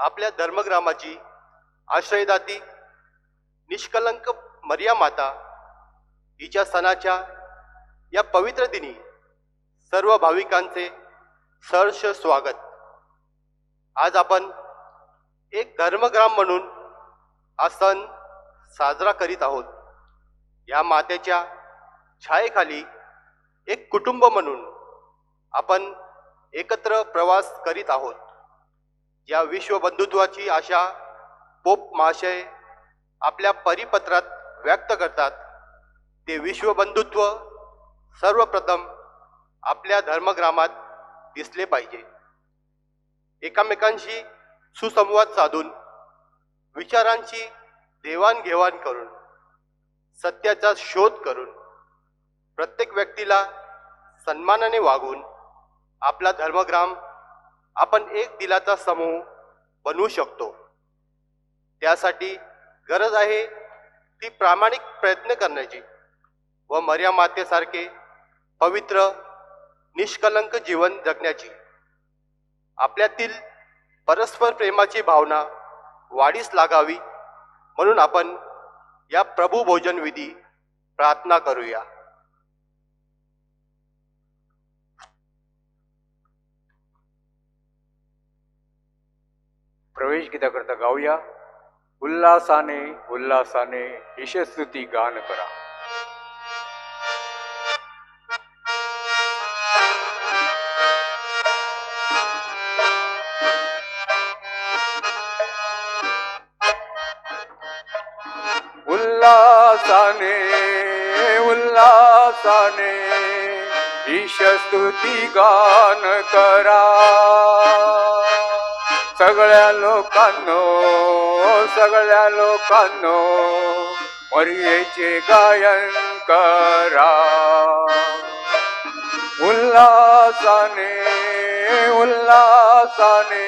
आपल्या धर्मग्रामाची आश्रयदाती निष्कलंक मरिया माता हिच्या सणाच्या या पवित्र दिनी सर्व भाविकांचे सहर्ष स्वागत. आज आपण एक धर्मग्राम म्हणून हा सण साजरा करीत आहोत. या मातेच्या छायेखाली एक कुटुंब म्हणून आपण एकत्र प्रवास करीत आहोत. या विश्वबंधुत्वाची आशा पोप महाशय आपल्या परिपत्रात व्यक्त करतात. ते विश्वबंधुत्व सर्वप्रथम आपल्या धर्मग्रामात दिसले पाहिजे. एकमेकांशी सुसंवाद साधून विचारांची देवाणघेवाण करून सत्याचा शोध करून प्रत्येक व्यक्तीला सन्मानाने वागून आपला धर्मग्राम आपण एक दिलाचा समूह बनवू शकतो. त्यासाठी गरज आहे ती प्रामाणिक प्रयत्न करण्याची व मरिया मातेसारखे पवित्र निष्कलंक जीवन जगण्याची. आपल्यातील परस्पर प्रेमाची भावना वाढीस लागावी म्हणून आपण या प्रभू भोजन विधी प्रार्थना करूया. प्रवेश गीताकरता गाऊया. उल्हासाने उल्हासाने ईशस्तुती गान करा. उल्हासाने उल्हासाने ईशस्तुती गान करा. सगळ्या लोकांनो मरियेचे गायन करा. उल्हासाने उल्हासाने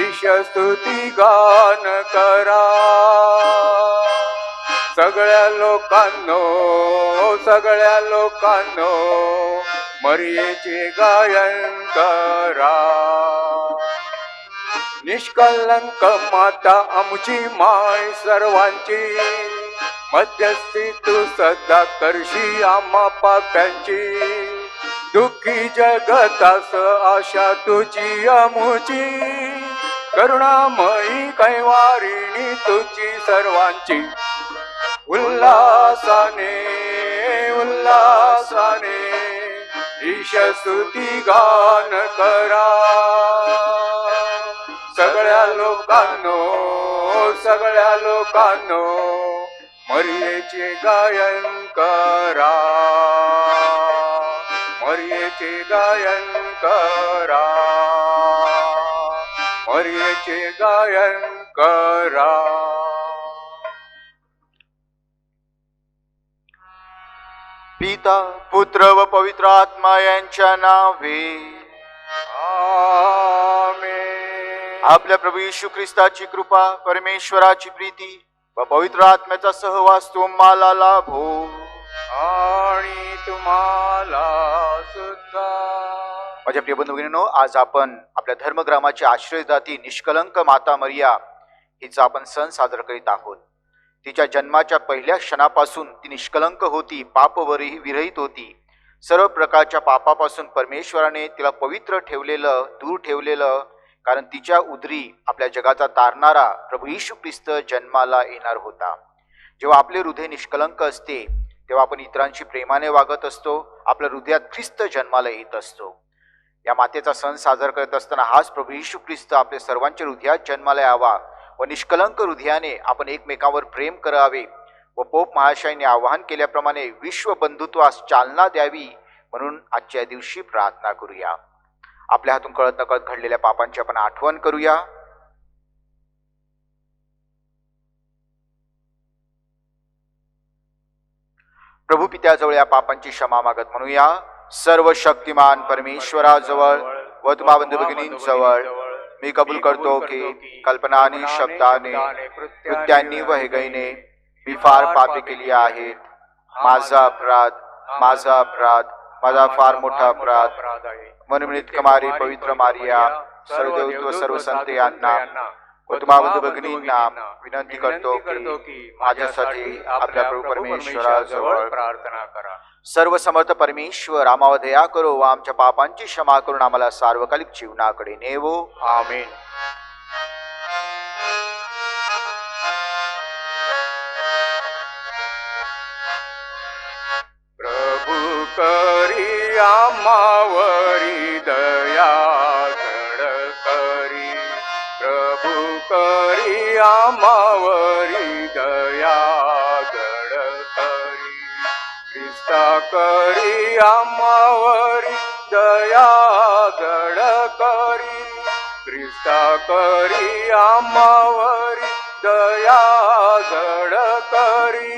ईशस्तुती गान करा. सगळ्या लोकांनो मरियेचे गायन करा. निष्कलंक माता आमची माय सर्वांची, मध्यस्थी तू सदा करशी आम्हा पाप्यांची. दुःखी जगतास आशा तुझी आमुची, करुणामयी कैवारिणी तुझी सर्वांची. उल्हासाने उल्हासाने ईशस्तुती गान करा. सगळ्या लोकांनो मरियेचे गायन करा. मरियेचे गायन करा. मरियेचे गायन करा. पिता पुत्र व पवित्र आत्मा यांच्या नावे आमेन. आपल्या प्रभू येशू ख्रिस्ताची कृपा, परमेश्वराची प्रीती व पवित्र आत्म्याचा सहवास तुम्हाला लाभो. आणि तुम्हाला सुद्धा. माझ्या प्रिय बंधू भगिनींनो, आज आपण आपल्या धर्मग्रामाची आश्रयदाती निष्कलंक माता मरिया हिचा आपण सण साजरा करीत आहोत. तिच्या जन्माच्या पहिल्या क्षणापासून ती निष्कलंक होती, पापवरही विरहित होती. सर्व प्रकारच्या पापापासून परमेश्वराने तिला पवित्र ठेवलेलं, दूर ठेवलेलं, कारण तिच्या उदरी आपल्या जगाचा तारणारा प्रभू येशू ख्रिस्त जन्माला येणार होता. जेव्हा आपले हृदय निष्कलंक असते तेव्हा आपण इतरांशी प्रेमाने वागत असतो. आपल्या हृदयात ख्रिस्त जन्माला येत असतो. या मातेचा सण साजरा करत असताना हाच प्रभू येशू ख्रिस्त आपल्या सर्वांच्या हृदयात जन्माला यावा व निष्कलंक हृदयाने आपण एकमेकांवर प्रेम करावे व पोप महाशयाने आवाहन केल्याप्रमाणे विश्व बंधुत्वास चालना द्यावी म्हणून आजच्या दिवशी प्रार्थना करूया. आपल्या हातून कळत नकळत घडलेल्या पापांची आपण आठवण करूया. प्रभू पित्याजवळ या पापांची क्षमा मागत म्हणूया. सर्व शक्तिमान परमेश्वराजवळ व तुम्हा बंधू भगिनींजवळ मी कबूल करतो की कल्पनाने, शब्दाने, कृत्यांनी व हेगईने मी फार पापे केली आहेत. माझा अपराध, माझा फार मोठा अपराध. मनोनित कमारी पवित्र मारिया, सर्व देवदूत व सर्व संत साधू यांना यांना व तुम्हा बंधू भगिनींना विनंती करतो की माझ्यासाठी आपल्या प्रभू परमेश्वराजवळ प्रार्थना करा. सर्व समर्थ परमेश्वर आम्हावर दया करो व आमच्या पापांची क्षमा करून आम्हाला सार्वकालिक जीवनाकडे नेवो. आमेन. प्रभू करी आम्हावरी दया घड करी. प्रभू करी आम्हावरी दया घड करी. ख्रिस्ता करी आम्हावरी दया घड करी. ख्रिस्ता करी आम्हावरी दया घड करी.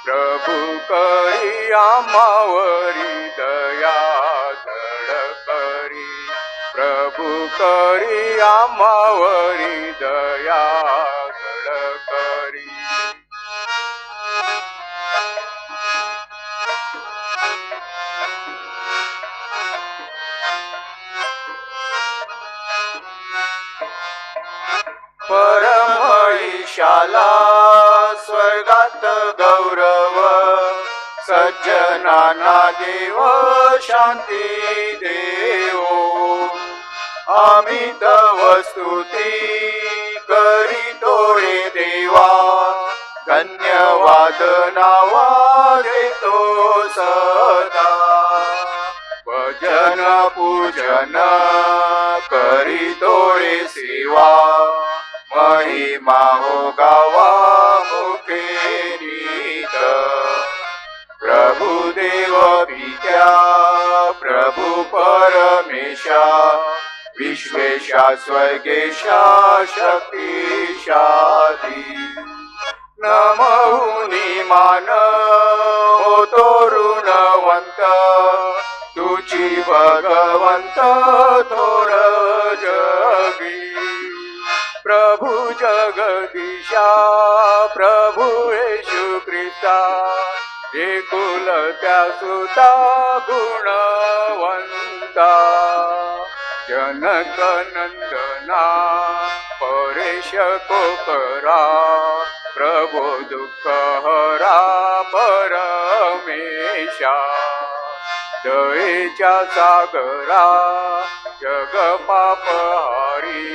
प्रभू करी आम्हावरी दया घड करी. प्रभू करी आम्हावरी दया घड करी. परमईशाला स्वर्गात गौरव सज्जनांना देव शांती देवो. आम्ही तव स्तुती करीतो रे देवा. धन्यवाद नावा देतो सदा. भजन पूजन करीतो रे सेवा. महिमा हो गावा मुखे नीत. प्रभु देव पित्या प्रभु परमेशा विश्वेशा स्वर्गेशा शक्तिशाली. नमहुनी मान होतो ऋणवंत. तुझी भगवंत थोर जगी. प्रभु जगदीशा प्रभु येशू ख्रिस्ता एकुलत्या सुता गुणवंता. जनक नंदना परेश कोकरा. प्रभो दुःख हरा परमेशा. दयेच्या सागरा जग पापहारी.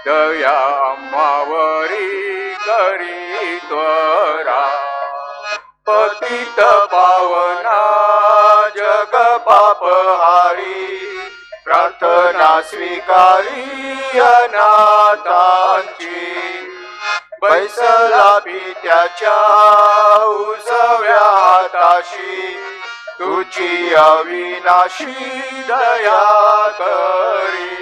दया आम्हावरी करी त्वरा. पतित पावना जग पापहारी. प्रार्थना स्वीकारी अनाथांची. बैसला पित्याच्या उजव्या हाताशी. तुझी अविनाशी दया करी.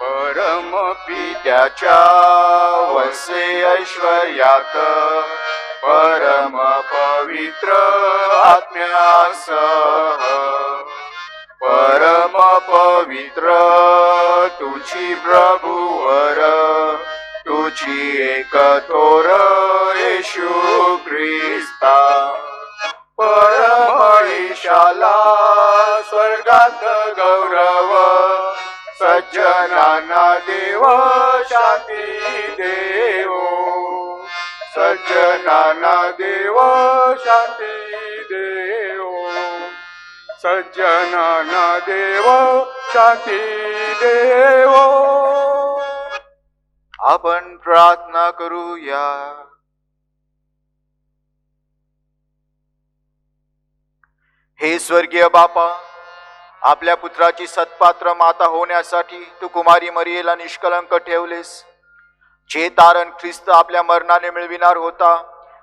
परम पित्याच्या वसे ऐश्वर्यात. परम पवित्र आत्म्यासह. परम पवित्र तुझी प्रभुवर. तुझी एक थोर येशू ख्रिस्ता. परमईशाला स्वर्गात गौरव. सज्जनांना देव शांती देवो. सज्जनांना देव शांती देवो. सज्जनांना देव शांती देवो. आपण प्रार्थना करूया. हे स्वर्गीय बापा, आपल्या पुत्राची सत्पात्र माता होण्यासाठी तू कुमारी मरियेला निष्कलंक ठेवलेस. जे तारण ख्रिस्त आपल्या मरणाने मिळविणार होता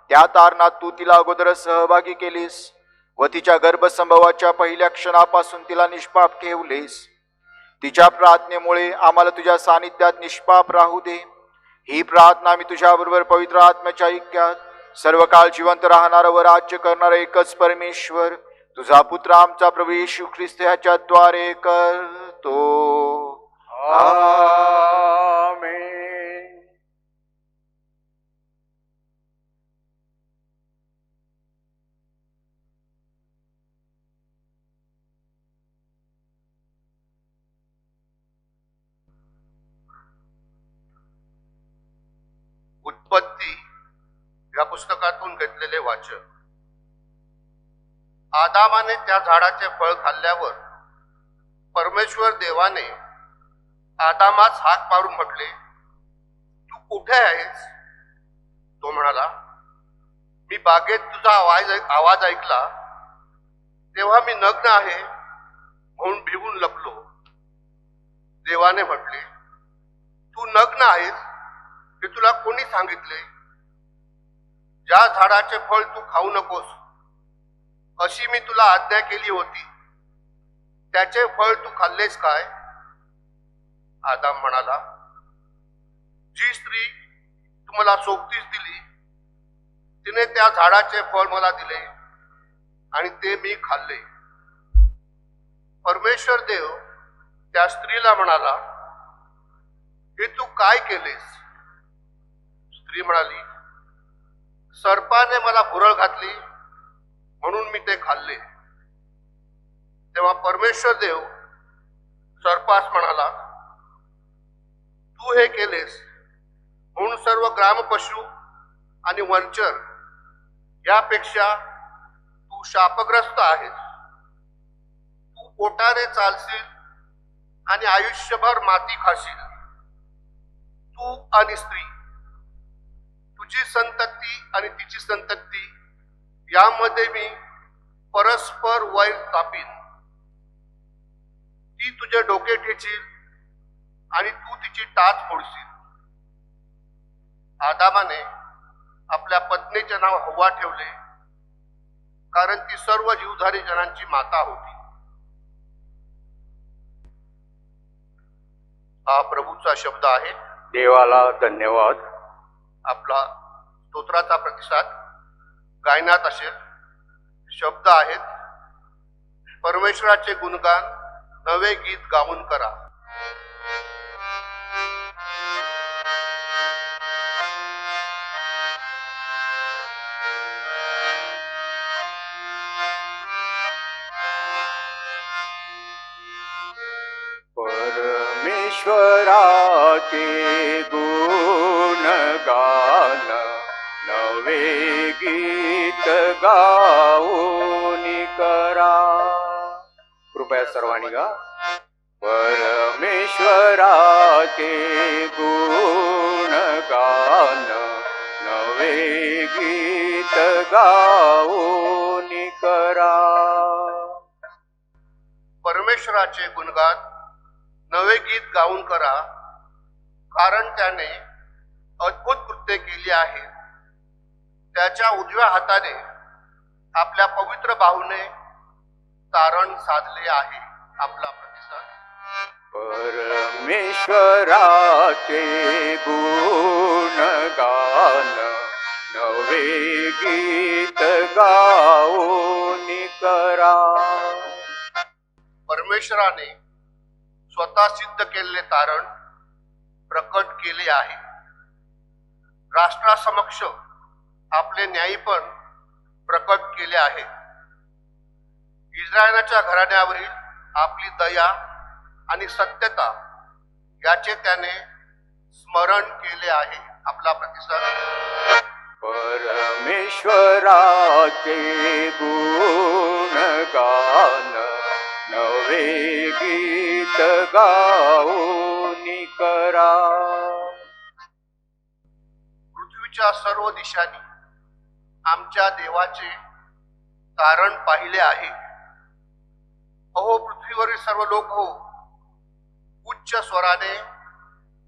त्या तारणात तू तिला अगोदर सहभागी केलीस व तिच्या गर्भसंभवाच्या पहिल्या क्षणापासून तिला निष्पाप ठेवलेस. तिच्या प्रार्थनेमुळे आम्हाला तुझ्या सानिध्यात निष्पाप राहू दे. ही प्रार्थना मी तुझ्याबरोबर पवित्र आत्म्याच्या ऐक्यात सर्व काळ जिवंत राहणारा व राज्य करणारा एकच परमेश्वर तुझा पुत्र आमचा प्रभू येशू ख्रिस्त ह्याच्या द्वारे करतो. आमेन. पुस्तकातून घेतलेले वाचन. आदामाने त्या झाडाचे फळ खाल्ल्यावर परमेश्वर देवाने आदामास हाक मारून म्हटले, तू कुठे आहेस? तो म्हणाला, मी बागेत तुझा आवाज ऐकला तेव्हा मी नग्न आहे म्हणून भिवून लपलो. देवाने म्हटले, तू नग्न आहेस हे तुला कोणी सांगितले? ज्या झाडाचे फळ तू खाऊ नकोस अशी मी तुला आज्ञा केली होती, त्याचे फळ तू खाल्लेस काय? आदाम म्हणाला, जी स्त्री तू मला सोबतीस दिली तिने त्या झाडाचे फळ मला दिले आणि ते मी खाल्ले. परमेश्वर देव त्या स्त्रीला म्हणाला, हे तू काय केलेस? स्त्री म्हणाली, सर्पाने मला भुरळ घातली म्हणून मी ते खाल्ले. तेव्हा परमेश्वर देव सर्पास म्हणाला, तू हे केलेस म्हणून सर्व ग्रामपशु आणि वंचर यापेक्षा तू शापग्रस्त आहेस. तू पोटाने चालशील आणि आयुष्यभर माती खाशील. तू आणि स्त्री, तुझी संतती आणि तिची संतती यामध्ये मी परस्पर वैर स्थापीन. ती तुझे डोके ठेचील आणि तू तिची टाच फोडशील. आदामाने आपल्या पत्नीचे नाव हव्वा ठेवले, कारण ती सर्व जीवधारी जनांची माता होती. हा प्रभूचा शब्द आहे. देवाला धन्यवाद. आपला स्तोत्राचा प्रतिसाद गायनात असेल. शब्द आहेत, परमेश्वराचे गुणगान नवे गीत गाऊन करा. परमेश्वराचे गुणगान नवे गीत गाऊन करा. कृपया सर्वांनी गा. परमेश्वराचे गुणगान नवे गीत गाऊन करा. परमेश्वराचे गुणगान नवे गीत गाऊन करा, कारण त्याने अद्भुत कृत्ये केली आहेत. त्याच्या उजव्या हाताने आपल्या पवित्र बाहूने तारण साधले आहे. आपला प्रतिसाद. परमेश्वराचे गुणगान नवे गीत गाऊन करा. परमेश्वराने स्वतः सिद्ध केलेले तारण प्रकट केले आहे. राष्ट्रासमक्ष आपले न्यायीपण प्रकट केले आहे. इस्रायलाच्या घराण्यावरील आपली दया आणि सत्यता याचे त्याने स्मरण केले आहे. आपला प्रतिसाद. परमेश्वराचे गुणगान नवे गीत गाऊन करा. पृथ्वीच्या सर्व दिशांनी आमच्या देवाचे तारण पाहिले आहे. अहो पृथ्वीवरील सर्व लोक हो, उच्च स्वराने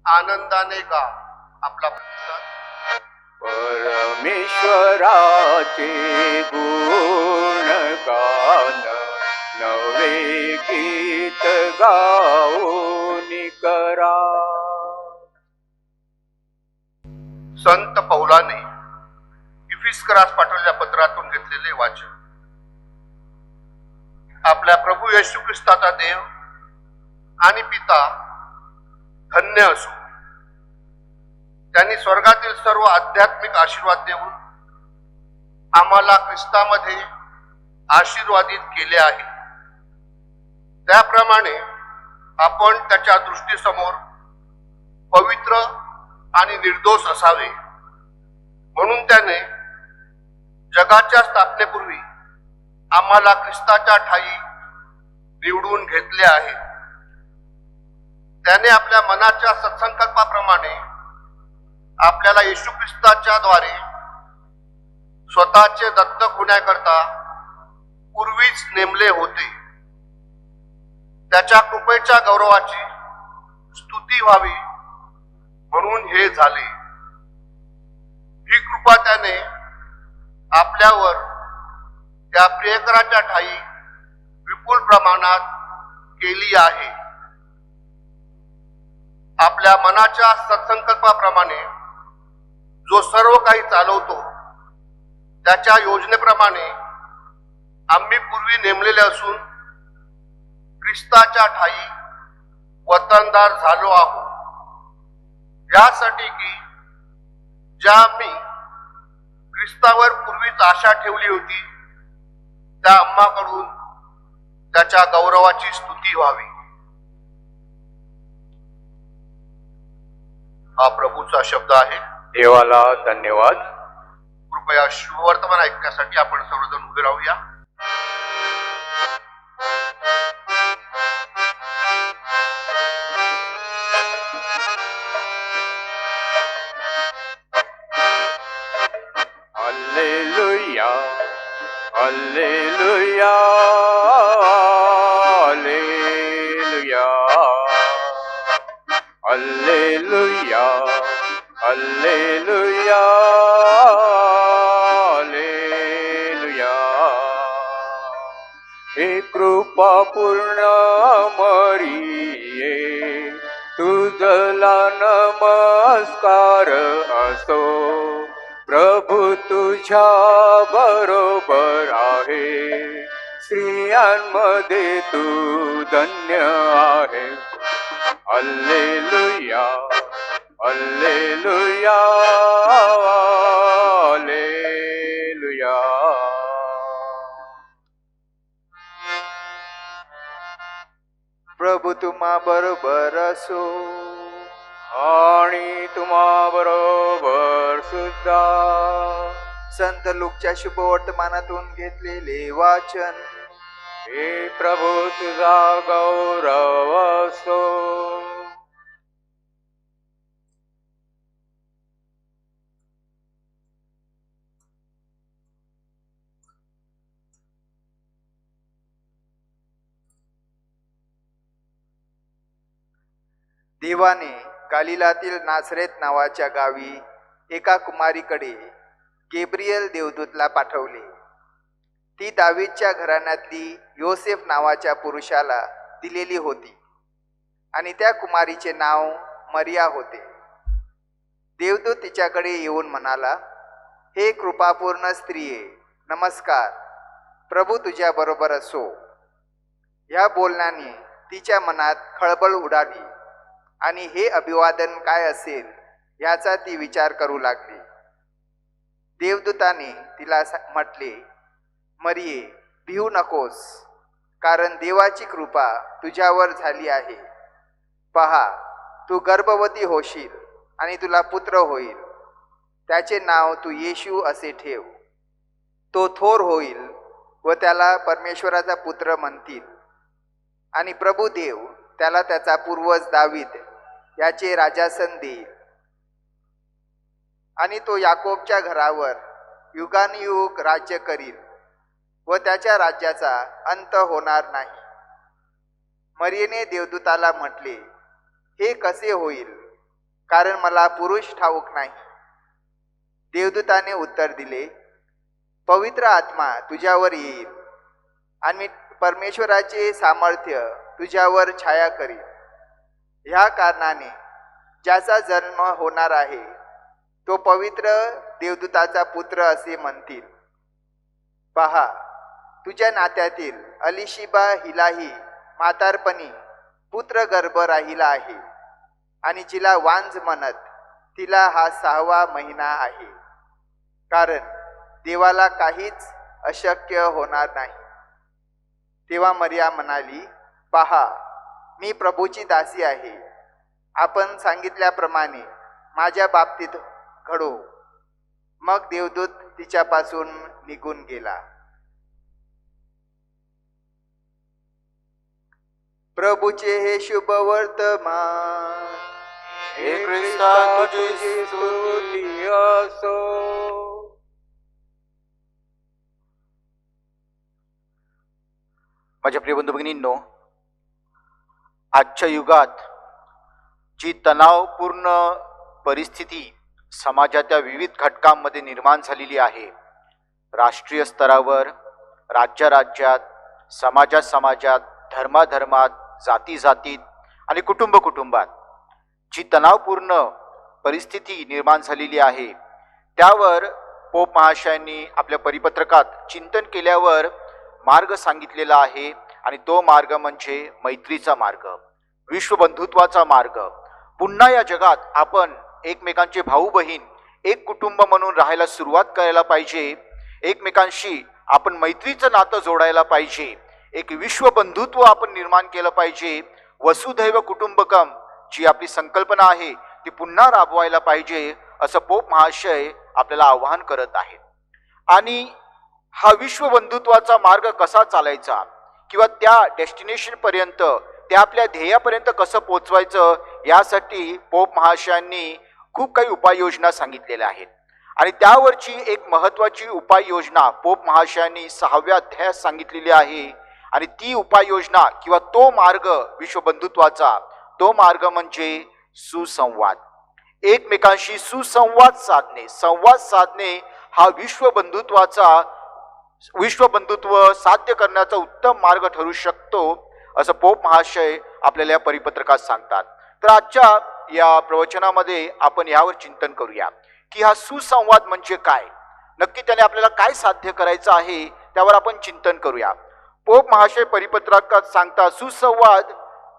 आनंदाने गा. आपला प्रतिसाद. परमेश्वराचे गुणगान नवे गीत गाऊन करा. संत पौलाने इफिस्करास पाठवलेल्या पत्रातून घेतलेले वाचन. आपल्या प्रभू येशू ख्रिस्ताचा देव आणि पिता धन्य असो. त्यांनी स्वर्गातील सर्व आध्यात्मिक आशीर्वाद देऊन आम्हाला ख्रिस्तामध्ये आशीर्वादित केले आहे. त्याप्रमाणे आपण त्याच्या दृष्टीसमोर पवित्र आणि निर्दोष असावे, म्हणून त्याने जगाच्या स्थापनेपूर्वी आम्हाला ख्रिस्ताच्या ठायी निवडून घेतले आहे. त्याने आपल्या मनाच्या सत्संकल्पाप्रमाणे आपल्याला येशू ख्रिस्ताच्या द्वारे स्वतःचे दत्तक होण्याकरता पूर्वीच नेमले होते. त्याच्या कृपेच्या गौरवाची स्तुती व्हावी म्हणून हे झाले. ही कृपा त्याने आपल्यावर त्या प्रियकराच्या ठायी विपुल प्रमाणात केली आहे. आपल्या मनाच्या सत्संकल्पाप्रमाणे जो सर्व काही चालवतो त्याच्या योजनेप्रमाणे आम्ही पूर्वी नेमलेले असून ख्रिस्ताच्या ठायी वतनदार झालो आहोत, यासाठी की ज्या आम्ही ख्रिस्तावर पूर्वीच आशा ठेवली होती त्या आम्हाकडून त्याच्या गौरवाची स्तुती व्हावी. हा प्रभूचा शब्द आहे. देवाला धन्यवाद. कृपया शुभवर्तमान ऐकण्यासाठी आपण सर्वजण उभे राहूया. Hallelujah hallelujah hallelujah hallelujah hallelujah hallelujah. हे कृपा पूर्ण मरिये तुझला नमस्कार असो. प्रभू तुझ्या बरोबर आहे, स्त्रियांमध्ये तू धन्य आहे. Hallelujah hallelujah hallelujah. प्रभू तुम्हा बरोबर असो आणि तुम्हा बरोबर सुद्धा. संत लूकच्या शुभवर्तमानातून घेतलेले वाचन. हे प्रभू तुझा गौरव असो. देवाने गालिलातील नाझरेत नावाच्या गावी एका कुमारीकडे गेब्रियल देवदूतला पाठवले. ती दावीदच्या घराण्यातली योसेफ नावाच्या पुरुषाला दिलेली होती आणि त्या कुमारीचे नाव मरिया होते. देवदूत तिच्याकडे येऊन म्हणाला, हे कृपापूर्ण स्त्रिये, नमस्कार, प्रभू तुझ्या बरोबर असो. ह्या बोलण्याने तिच्या मनात खळबळ उडाली आणि हे अभिवादन काय असेल याचा ती विचार करू लागली. देवदूताने तिला म्हटले, मरिये, भिवू नकोस, कारण देवाची कृपा तुझ्यावर झाली आहे. पहा, तू गर्भवती होशील आणि तुला पुत्र होईल. त्याचे नाव तू येशू असे ठेव. तो थोर होईल व त्याला परमेश्वराचा पुत्र म्हणतील. आणि प्रभू देव त्याला त्याचा पूर्वज दावीद याचे राजासन देईल आणि तो याकोबच्या घरावर युगानुयुग राज्य करील व त्याच्या राज्याचा अंत होणार नाही. मरियेने देवदूताला म्हटले, हे कसे होईल, कारण मला पुरुष ठाऊक नाही. देवदूताने उत्तर दिले, पवित्र आत्मा तुझ्यावर येईल आणि परमेश्वराचे सामर्थ्य तुझ्यावर छाया करील. ह्या कारणाने ज्याचा जन्म होणार आहे तो पवित्र देवदूताचा पुत्र असे म्हणतील. पहा, तुझ्या नात्यातील अलिशिबा हिलाही म्हातारपणी पुत्र गर्भ राहिला आहे आणि जिला वांझ म्हणत तिला हा 6वा महिना आहे, कारण देवाला काहीच अशक्य होणार नाही. तेव्हा मरिया म्हणाली, पहा, मी प्रभूची दासी आहे. आपण सांगितल्याप्रमाणे माझ्या बाबतीत घडो. मग देवदूत तिच्यापासून निघून गेला. प्रभूचे हे शुभ वर्तमान. हे ख्रिस्ता तुझी स्तुती असो. माझ्या प्रिय बंधू भगिनींनो, आजच्या युगात जी तणावपूर्ण परिस्थिती समाजाच्या विविध घटकांमध्ये निर्माण झालेली आहे, राष्ट्रीय स्तरावर, राज्यात, समाजात, धर्मात, जातीत आणि कुटुंबात जी तणावपूर्ण परिस्थिती निर्माण झालेली आहे, त्यावर पोप महाशयांनी आपल्या परिपत्रकात चिंतन केल्यावर मार्ग सांगितलेला आहे. आणि तो मार्ग म्हणजे मैत्रीचा मार्ग, विश्वबंधुत्वाचा मार्ग. पुन्हा या जगात आपण एकमेकांचे भाऊ बहीण, एक कुटुंब म्हणून राहायला सुरुवात करायला पाहिजे. एकमेकांशी आपण मैत्रीचं नातं जोडायला पाहिजे. एक विश्वबंधुत्व आपण निर्माण केलं पाहिजे. वसुधैव कुटुंबकम जी आपली संकल्पना आहे ती पुन्हा राबवायला पाहिजे, असं पोप महाशय आपल्याला आवाहन करत आहेत. आणि हा विश्वबंधुत्वाचा मार्ग कसा चालायचा किंवा त्या डेस्टिनेशन पर्यंत, त्या आपल्या ध्येयापर्यंत कसं पोचवायचं, यासाठी पोप महाशयांनी खूप काही उपाययोजना सांगितलेल्या आहेत. आणि त्यावरची एक महत्वाची उपाययोजना पोप महाशयांनी 6व्या अध्यायात सांगितलेली आहे. आणि ती उपाययोजना किंवा तो मार्ग विश्वबंधुत्वाचा, तो मार्ग म्हणजे सुसंवाद. एकमेकांशी सुसंवाद साधणे, संवाद साधणे हा विश्वबंधुत्व साध्य करण्याचा उत्तम मार्ग ठरू शकतो, असं पोप महाशय आपल्याला या परिपत्रकात सांगतात. तर आजच्या या प्रवचनामध्ये आपण यावर चिंतन करूया की हा सुसंवाद म्हणजे काय, नक्की त्याने आपल्याला काय साध्य करायचं आहे, त्यावर आपण चिंतन करूया. पोप महाशय परिपत्रकात सांगतात, सुसंवाद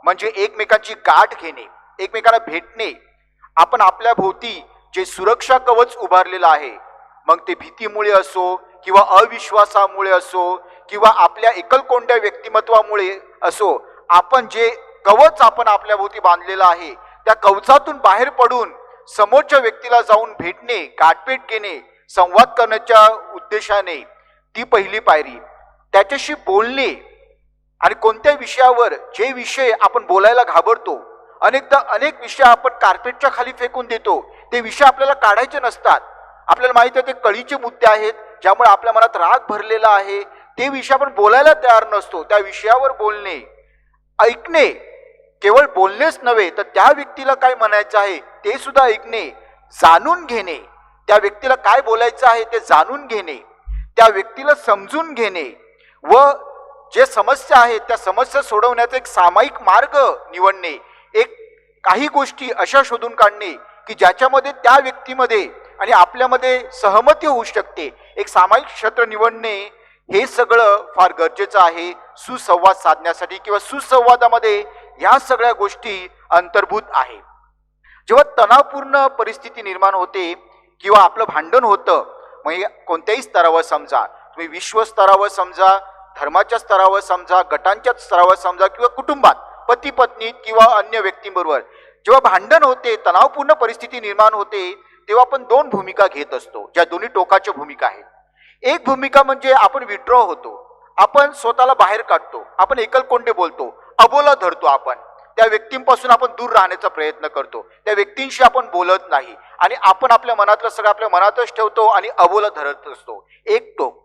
म्हणजे एकमेकांची गाठ घेणे, एकमेकांना भेटणे. आपण आपल्या भोवती जे सुरक्षा कवच उभारलेलं आहे, मग ते भीतीमुळे असो किंवा अविश्वासामुळे असो किंवा आपल्या एकलकोंड्या व्यक्तिमत्वामुळे असो, आपण जे कवच आपण आपल्या भोवती बांधलेलं आहे, त्या कवचातून बाहेर पडून समोरच्या व्यक्तीला जाऊन भेटणे, गाठभेट घेणे, संवाद करण्याच्या उद्देशाने ती पहिली पायरी. त्याच्याशी बोलणे. आणि कोणत्या विषयावर, जे विषय आपण बोलायला घाबरतो, अनेकदा अनेक विषय आपण कार्पेटच्या खाली फेकून देतो, ते विषय आपल्याला काढायचे नसतात. आपल्याला माहिती आहे ते कळीचे मुद्दे आहेत, ज्यामुळे आपल्या मनात राग भरलेला आहे, ते विषय आपण बोलायला तयार नसतो. त्या विषयावर बोलणे, ऐकणे, केवळ बोलणेच नव्हे तर त्या व्यक्तीला काय म्हणायचं आहे ते सुद्धा ऐकणे, जाणून घेणे, त्या व्यक्तीला काय बोलायचं आहे ते जाणून घेणे, त्या व्यक्तीला समजून घेणे व जे समस्या आहेत त्या समस्या सोडवण्याचा एक सामायिक मार्ग निवडणे. एक काही गोष्टी अशा शोधून काढणे की ज्याच्यामध्ये त्या व्यक्तीमध्ये आणि आपल्यामध्ये सहमती होऊ शकते. एक सामायिक क्षेत्र निवडणे हे सगळं फार गरजेचं आहे सुसंवाद साधण्यासाठी, किंवा सुसंवादामध्ये या सगळ्या गोष्टी अंतर्भूत आहे. जेव्हा तणावपूर्ण परिस्थिती निर्माण होते किंवा आपलं भांडण होतं, मग कोणत्याही स्तरावर समजा, तुम्ही विश्व स्तरावर समजा, धर्माच्या स्तरावर समजा, गटांच्या स्तरावर समजा किंवा कुटुंबात पती पत्नी किंवा अन्य व्यक्तींबरोबर जेव्हा भांडण होते, तणावपूर्ण परिस्थिती निर्माण होते, तेव्हा आपण दोन भूमिका घेत असतो, ज्या दोन्ही टोकाच्या भूमिका आहेत. एक भूमिका म्हणजे आपण विड्रॉ होतो, आपण स्वतःला बाहेर काढतो, आपण एकलकोंडे बोलतो, अबोला धरतो, आपण त्या व्यक्तींपासून आपण दूर राहण्याचा प्रयत्न करतो, त्या व्यक्तींशी आपण बोलत नाही आणि आपण आपल्या मनातलं सगळं आपल्या मनातच ठेवतो आणि अबोला धरत असतो. एक टोक.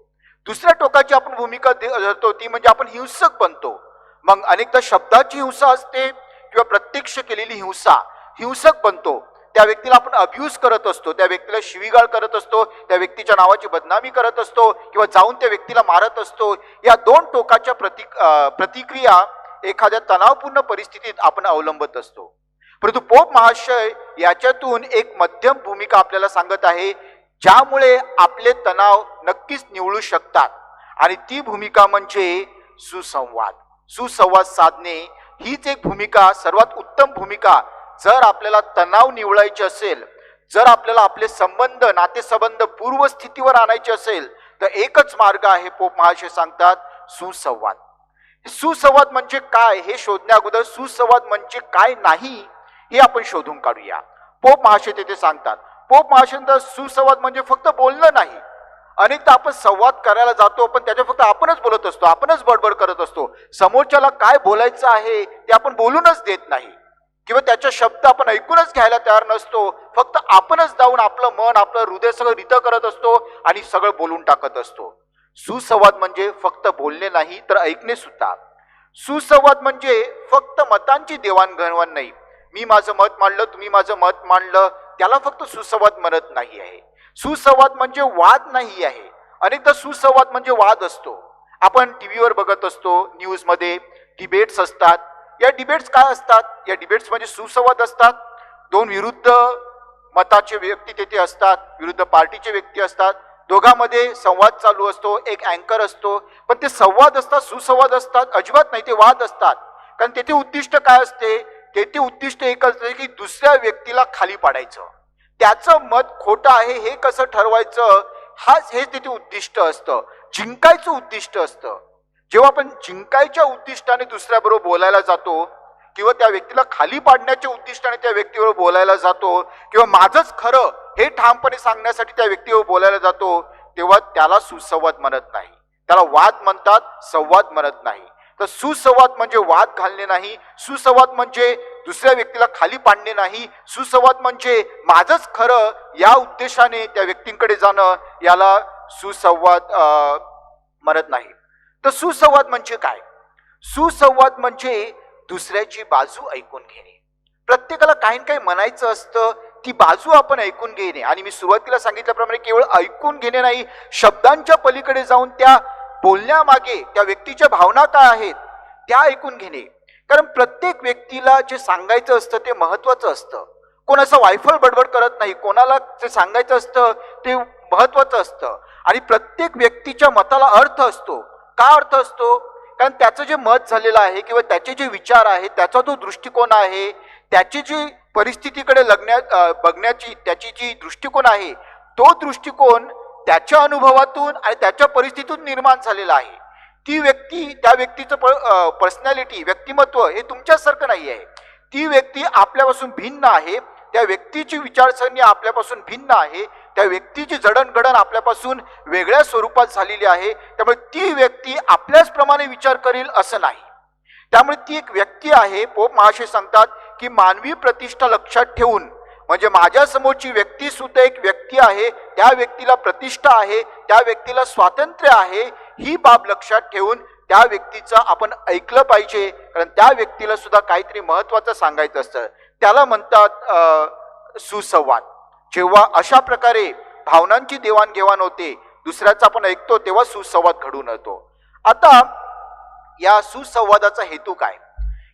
दुसऱ्या टोकाची आपण भूमिका धरतो ती म्हणजे आपण हिंसक बनतो. मग अनेकदा शब्दाची हिंसा असते किंवा प्रत्यक्ष केलेली हिंसक बनतो. त्या व्यक्तीला आपण अब्यूज करत असतो, त्या व्यक्तीला शिवीगाळ करत असतो, त्या व्यक्तीच्या नावाची बदनामी करत असतो किंवा जाऊन त्या व्यक्तीला मारत असतो. या दोन टोकाच्या प्रतिक्रिया एखाद्या तणावपूर्ण परिस्थितीत आपण अवलंबत असतो. परंतु पोप महाशय याच्यातून एक मध्यम भूमिका आपल्याला सांगत आहे, ज्यामुळे आपले तणाव नक्कीच निवळू शकतात. आणि ती भूमिका म्हणजे सुसंवाद साधणे. हीच एक भूमिका, सर्वात उत्तम भूमिका. जर आपल्याला तणाव निवळायचे असेल, जर आपल्याला आपले संबंध, नातेसंबंध पूर्वस्थितीवर आणायचे असेल, तर एकच मार्ग आहे, पोप महाशय सांगतात, सुसंवाद. सुसंवाद म्हणजे काय हे शोधण्या अगोदर सुसंवाद म्हणजे काय नाही हे आपण शोधून काढूया. पोप महाशय तेथे सांगतात, पोप महाशय सुसंवाद म्हणजे फक्त बोलणं नाही. अनेकदा आपण संवाद करायला जातो पण त्याच्या फक्त आपणच बोलत असतो, आपणच बडबड करत असतो. समोरच्याला काय बोलायचं आहे ते आपण बोलूनच देत नाही किंवा त्याच्या शब्द आपण ऐकूनच घ्यायला तयार नसतो. फक्त आपणच जाऊन आपलं मन आपलं हृदय सगळं रितं करत असतो आणि सगळं बोलून टाकत असतो. सुसंवाद म्हणजे फक्त बोलणे नाही तर ऐकणे सुद्धा. सुसंवाद म्हणजे फक्त मतांची देवाणघेवाण नाही. मी माझं मत मांडलं, तुम्ही माझं मत मांडलं, त्याला फक्त सुसंवाद म्हणत नाही आहे. सुसंवाद म्हणजे वाद नाही आहे. अनेकदा सुसंवाद म्हणजे वाद असतो. आपण टीव्हीवर बघत असतो, न्यूजमध्ये डिबेट्स असतात. या डिबेट्स काय असतात? या डिबेट्स म्हणजे सुसंवाद असतात. दोन विरुद्ध मताचे व्यक्ती तेथे असतात, विरुद्ध पार्टीचे व्यक्ती असतात. दोघांमध्ये संवाद चालू असतो, एक अँकर असतो. पण ते संवाद असतात, सुसंवाद असतात अजिबात नाही, ते वाद असतात. कारण तेथे उद्दिष्ट काय असते? तेथे उद्दिष्ट एक असते की दुसऱ्या व्यक्तीला खाली पाडायचं, त्याचं मत खोटं आहे हे कसं ठरवायचं, हे तिथे उद्दिष्ट असतं. जिंकायचं उद्दिष्ट असतं. जेव्हा आपण जिंकायच्या उद्दिष्टाने दुसऱ्याबरोबर बोलायला जातो किंवा त्या व्यक्तीला खाली पाडण्याच्या उद्दिष्टाने त्या व्यक्तीबरोबर बोलायला जातो किंवा माझंच खरं हे ठामपणे सांगण्यासाठी त्या व्यक्तीबरोबर बोलायला जातो, तेव्हा त्याला सुसंवाद म्हणत नाही, त्याला वाद म्हणतात, संवाद म्हणत नाही. तर सुसंवाद म्हणजे वाद घालणे नाही. सुसंवाद म्हणजे दुसऱ्या व्यक्तीला खाली पाडणे नाही. सुसंवाद म्हणजे माझंच खरं या उद्देशाने त्या व्यक्तींकडे जाणं, याला सुसंवाद म्हणत नाही. तर सुसंवाद म्हणजे काय? सुसंवाद म्हणजे दुसऱ्याची बाजू ऐकून घेणे. प्रत्येकाला काही काही म्हणायचं असतं, ती बाजू आपण ऐकून घेणे. आणि मी सुरुवातीला सांगितल्याप्रमाणे केवळ ऐकून घेणे नाही, शब्दांच्या पलीकडे जाऊन त्या बोलण्यामागे त्या व्यक्तीच्या भावना काय आहेत त्या ऐकून घेणे. कारण प्रत्येक व्यक्तीला जे सांगायचं असतं ते महत्वाचं असतं. कोण असं वायफळ बडबड करत नाही. कोणाला जे सांगायचं असतं ते महत्वाचं असतं. आणि प्रत्येक व्यक्तीच्या मताला अर्थ असतो. का अर्थ असतो? कारण त्याचं जे मत झालेलं आहे किंवा त्याचे जे विचार आहेत, त्याचा जो दृष्टिकोन आहे, त्याची जी परिस्थितीकडे बघण्याची त्याची जी दृष्टिकोन आहे, तो दृष्टिकोन त्याच्या अनुभवातून आणि त्याच्या परिस्थितीतून निर्माण झालेला आहे. ती व्यक्ती, त्या व्यक्तीचं पर्सनॅलिटी, व्यक्तिमत्व हे तुमच्यासारखं नाही आहे. ती व्यक्ती आपल्यापासून भिन्न आहे. त्या व्यक्तीची विचारसरणी आपल्यापासून भिन्न आहे. त्या व्यक्तीची जडणघडण आपल्यापासून वेगळ्या स्वरूपात झालेली आहे. त्यामुळे ती व्यक्ती आपल्याच प्रमाणे विचार करेल असं नाही. त्यामुळे ती एक व्यक्ती आहे. पोप महाशय सांगतात की मानवी प्रतिष्ठा लक्षात ठेवून, म्हणजे माझ्या समोरची व्यक्ती सुद्धा एक व्यक्ती आहे, त्या व्यक्तीला प्रतिष्ठा आहे, त्या व्यक्तीला स्वातंत्र्य आहे, ही बाब लक्षात ठेवून त्या व्यक्तीचं आपण ऐकलं पाहिजे. कारण त्या व्यक्तीला सुद्धा काहीतरी महत्वाचं सांगायचं असतं. त्याला म्हणतात सुसंवाद. जेव्हा अशा प्रकारे भावनांची देवाणघेवाण होते, दुसऱ्याचं आपण ऐकतो, तेव्हा सुसंवाद घडून येतो. आता या सुसंवादाचा हेतू काय?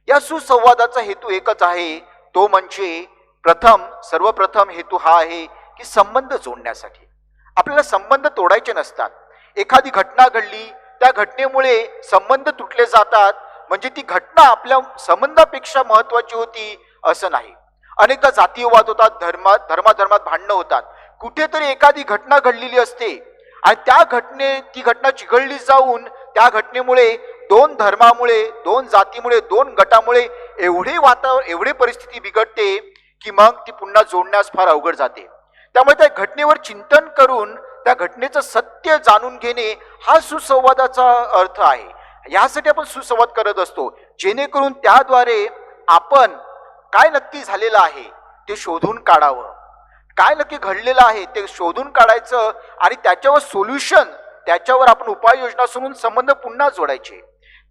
या सुसंवादाचा हेतू एकच आहे, तो म्हणजे सर्वप्रथम हेतू हा आहे की संबंध जोडण्यासाठी. आपल्याला संबंध तोडायचे नसतात. एखादी घटना घडली, त्या घटनेमुळे संबंध तुटले जातात, म्हणजे ती घटना आपल्या संबंधापेक्षा महत्वाची होती असं नाही. अनेकदा जातीयवाद होतात, धर्मात भांडणं होतात. कुठेतरी एखादी घटना घडलेली असते आणि ती घटना चिघळली जाऊन त्या घटनेमुळे दोन धर्मामुळे, दोन जातीमुळे, दोन गटामुळे एवढी परिस्थिती बिघडते की मग ती पुन्हा जोडण्यास फार अवघड जाते. त्यामुळे त्या घटनेवर चिंतन करून त्या घटनेचं सत्य जाणून घेणे हा सुसंवादाचा अर्थ आहे. यासाठी आपण सुसंवाद करत असतो, जेणेकरून त्याद्वारे आपण काय नक्की झालेलं आहे ते शोधून काढावं, काय नक्की घडलेलं आहे ते शोधून काढायचं आणि त्याच्यावर सोल्युशन, त्याच्यावर आपण उपाययोजना सोडून संबंध पुन्हा जोडायचे.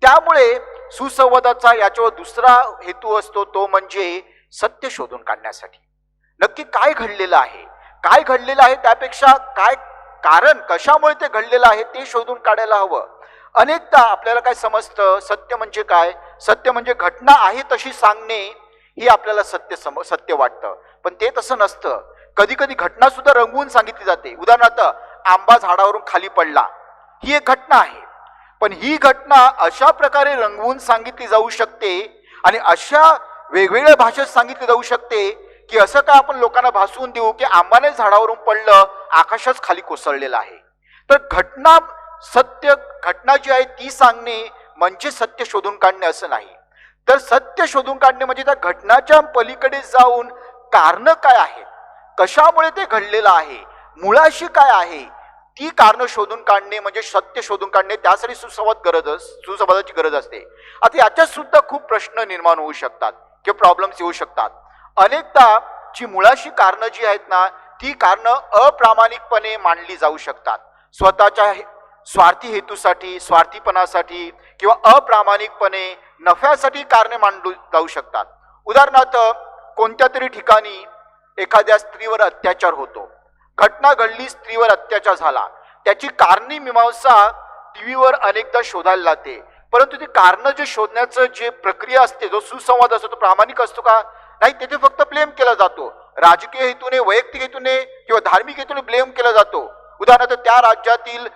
त्यामुळे सुसंवादाचा याच्यावर दुसरा हेतू असतो, तो म्हणजे सत्य शोधून काढण्यासाठी. नक्की काय घडलेलं आहे त्यापेक्षा काय कारण, कशामुळे ते घडलेलं आहे ते शोधून काढायला हवं. अनेकदा आपल्याला काय समजतं, सत्य म्हणजे काय? सत्य म्हणजे घटना आहे तशी सांगणे, ही आपल्याला सत्य वाटतं. पण ते तसं नसतं. कधी कधी घटना सुद्धा रंगवून सांगितली जाते. उदाहरणार्थ, आंबा झाडावरून खाली पडला, ही एक घटना आहे. पण ही घटना अशा प्रकारे रंगवून सांगितली जाऊ शकते आणि अशा वेगवेगळ्या भाषेत सांगितली जाऊ शकते की असं काय आपण लोकांना भासवून देऊ की आंबाने झाडावरून पडलं, आकाशच खाली कोसळलेलं आहे. तर घटना जी आहे ती सांगणे म्हणजे सत्य शोधून काढणे असं नाही. तर सत्य शोधून काढणे म्हणजे त्या घटनाच्या पलीकडे जाऊन कारण काय आहेत, कशामुळे ते घडलेलं आहे, मुळाशी काय आहे, ती कारण शोधून काढणे म्हणजे सत्य शोधून काढणे. त्यासाठी सुसंवादाची गरज असते. आता याच्यात सुद्धा खूप प्रश्न निर्माण होऊ शकतात किंवा प्रॉब्लेम्स येऊ शकतात. अनेकदा जी मुळाशी कारणं जी आहेत ना, ती कारणं अप्रामाणिकपणे मांडली जाऊ शकतात. स्वतःच्या स्वार्थी हेतूसाठी, स्वार्थीपणासाठी किंवा अप्रामाणिकपणे नफ्यासाठी कारणे मांडली जाऊ शकतात. उदाहरणार्थ, कोणत्या तरी ठिकाणी एखाद्या स्त्रीवर अत्याचार होतो, घटना घडली, स्त्रीवर अत्याचार झाला, त्याची कारणी मीमांसा टीव्हीवर अनेकदा शोधायला लागते. परंतु ती कारण जे शोधण्याचं जे प्रक्रिया असते, जो सुसंवाद असतो, तो प्रामाणिक असतो का? नाही, तेथे फक्त ब्लेम केला जातो. राजकीय हेतूने, वैयक्तिक हेतूने किंवा धार्मिक हेतूने ब्लेम केला जातो. उदाहरणार्थ, त्या राज्यातील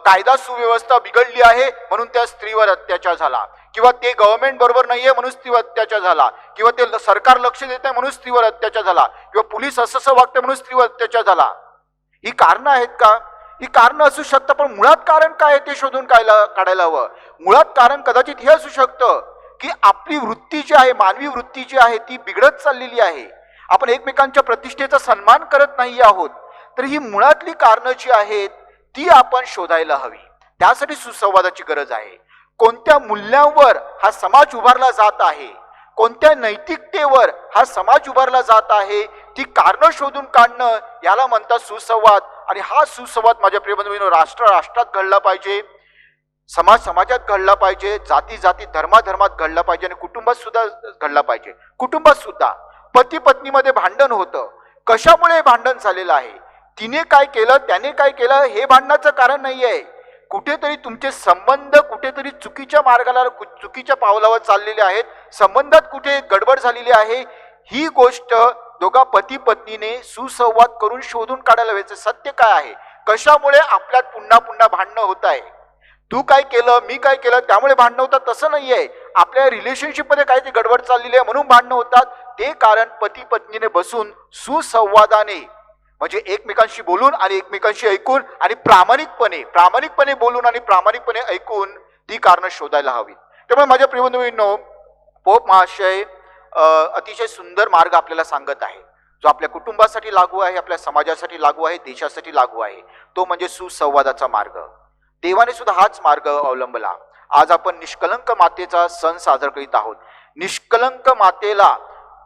कायदा सुव्यवस्था बिघडली आहे म्हणून त्या स्त्रीवर अत्याचार झाला, किंवा ते गव्हर्नमेंट बरोबर नाहीये म्हणून स्त्रीवर अत्याचार झाला, किंवा ते सरकार लक्ष देत नाही म्हणून स्त्रीवर अत्याचार झाला, किंवा पोलीस असं वागते म्हणून स्त्रीवर अत्याचार झाला. ही कारणं आहेत का? ही कारणं असू शकतात, पण मुळात कारण काय आहे ते शोधून काढायला हवं. मुळात कारण कदाचित हे असू शकतं की आपली वृत्ती जी आहे, मानवी वृत्ती जी आहे, ती बिघडत चाललेली आहे. आपण एकमेकांच्या प्रतिष्ठेचा सन्मान करत नाही आहोत. तर ही मुळातली कारणं जी आहेत ती आपण शोधायला हवी. त्यासाठी सुसंवादाची गरज आहे. कोणत्या मूल्यांवर हा समाज उभारला जात आहे, कोणत्या नैतिकतेवर हा समाज उभारला जात आहे, ती कारणं शोधून काढणं, याला म्हणतात सुसंवाद. आणि हा सुसंवाद माझ्या प्रियबंधूंनो राष्ट्रात घडला पाहिजे, समाजात घडला पाहिजे, जातीत धर्मात घडला पाहिजे, आणि कुटुंबात सुद्धा घडला पाहिजे. कुटुंबात सुद्धा पती पत्नीमध्ये भांडण होतं. कशामुळे भांडण झालेलं आहे? तिने काय केलं, त्याने काय केलं, हे भांडणाचं कारण नाही आहे. कुठेतरी तुमचे संबंध कुठेतरी चुकीच्या मार्गाला, चुकीच्या पावलावर चाललेले आहेत, संबंधात कुठे गडबड झालेली आहे. ही गोष्ट दोघा पती पत्नीने सुसंवाद करून शोधून काढायला हवे. सत्य काय आहे, कशामुळे आपल्यात पुन्हा भांडणं होत आहे. तू काय केलं, मी काय केलं, त्यामुळे भांडणं होतात तसं नाहीये. आपल्या रिलेशनशिप मध्ये काहीतरी गडबड चाललेली आहे म्हणून भांडणं होतात. ते कारण पती पत्नीने बसून सुसंवादाने, म्हणजे एकमेकांशी बोलून आणि एकमेकांशी ऐकून आणि प्रामाणिकपणे बोलून आणि प्रामाणिकपणे ऐकून ती कारणं शोधायला हवीत. त्यामुळे माझ्या प्रियबंधूंनो, पोप महाशय अतिशय सुंदर मार्ग आपल्याला सांगत आहे, जो आपल्या कुटुंबासाठी लागू आहे, आपल्या समाजासाठी लागू आहे, देशासाठी लागू आहे. तो म्हणजे सुसंवादाचा मार्ग. देवाने सुद्धा हाच मार्ग अवलंबला. आज आपण निष्कलंक मातेचा सण साजरा करीत आहोत. निष्कलंक मातेला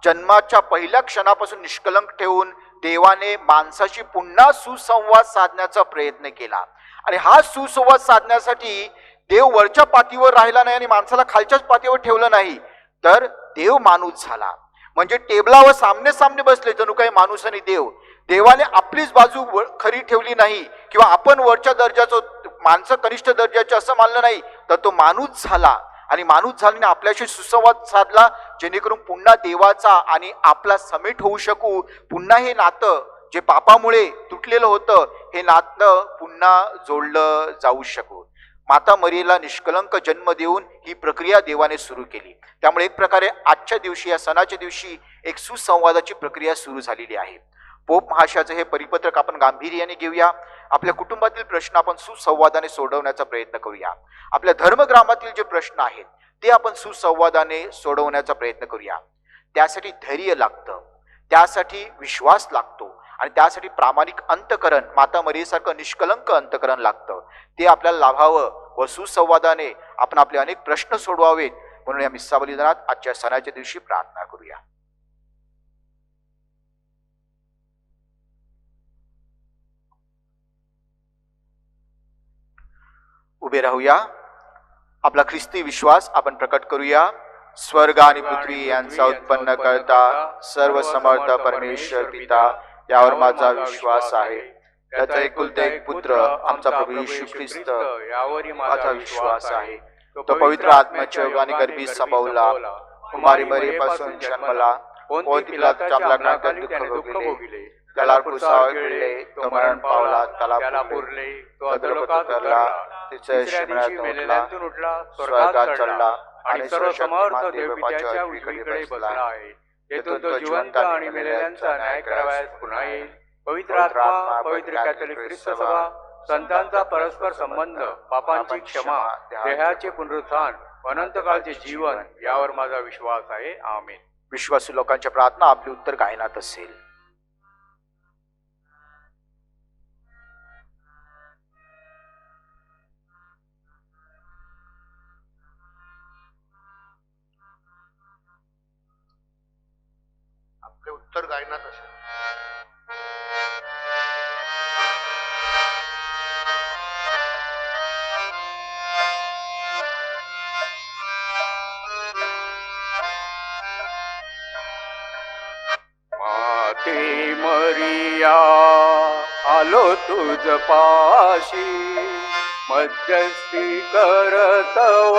जन्माच्या पहिल्या क्षणापासून निष्कलंक ठेवून देवाने माणसाशी पुन्हा सुसंवाद साधण्याचा प्रयत्न केला. आणि हा सुसंवाद साधण्यासाठी देव वरच्या पातीवर राहिला नाही आणि माणसाला खालच्याच पातीवर ठेवलं नाही, तर देव माणूस झाला. म्हणजे टेबलावर सामने बसले जणू काही माणूस आणि देव. देवाने आपलीच बाजू खरी ठेवली नाही, किंवा आपण वरच्या दर्जाचं, माणसं कनिष्ठ दर्जाचे असं मानलं नाही, तर तो माणूस झाला. आणि माणूस झाल्याने आपल्याशी सुसंवाद साधला, जेणेकरून पुन्हा देवाचा आणि आपला समेट होऊ शकू. पुन्हा हे नातं जे पापामुळे तुटलेलं होतं, हे नातं पुन्हा जोडलं जाऊ शकू. माता मरियेला निष्कलंक जन्म देऊन ही प्रक्रिया देवाने सुरू केली. त्यामुळे एक प्रकारे आजच्या दिवशी, या सणाच्या दिवशी, एक सुसंवादाची प्रक्रिया सुरू झालेली आहे. पोप महाशयाचं हे परिपत्रक आपण गांभीर्याने घेऊया. आपल्या कुटुंबातील प्रश्न आपण सुसंवादाने सोडवण्याचा प्रयत्न करूया. आपल्या धर्मग्रामातील जे प्रश्न आहेत ते आपण सुसंवादाने सोडवण्याचा प्रयत्न करूया. त्यासाठी धैर्य लागतं, त्यासाठी विश्वास लागतो, आणि त्यासाठी प्रामाणिक अंतकरण, माता मरियेसारखं निष्कलंक अंतकरण लागतं. ते आपल्याला लाभावं व सुसंवादाने आपण आपले अनेक प्रश्न सोडवावेत, म्हणून या मिस्सा बलिदानात आजच्या सणाच्या दिवशी प्रार्थना करूया. उभे राहूया. आपला ख्रिस्ती विश्वास आपण प्रकट करूया. स्वर्ग आणि पृथ्वी यांचा उत्पन्न करता सर्व समर्थ परमेश्वर पिता, यावर माझा विश्वास आहे. त्याचा एकुलता एक पुत्र आमचा प्रभू येशू ख्रिस्त, यावरही माझा विश्वास आहे. तो पवित्र आत्म्याच्या योगाने गर्भी संभवला, कुमारी मरियेपासून जन्मला, पोंती पिलाताच्या दुःख भोगले, त्याला क्रूसावर गिळले, तो मरण पावला, त्याला पुरले, तो अधोलोकात उतरला, तिसऱ्या दिवशी मेलेल्यांतून उठला, स्वर्गात चढला आणि सर्व समर्थ देवपित्याच्या उजवीकडे बसला आहे. तेथून तो जिवंत आणि मेलेल्यांचा न्याय करावयास पुन्हा येईल. पवित्र आत्मा, पवित्र कॅथोलिक ख्रिस्त सभा, संतांचा परस्पर संबंध, पापांची क्षमा, देहाचे पुनरुत्थान, अनंतकाळचे जीवन, यावर माझा विश्वास आहे. आमेन. विश्वासू लोकांच्या प्रार्थना आपली उत्तर गायनात असेल. जाईना तसे. माते मरिया आलो तुझ पाशी, मध्यस्थी करतव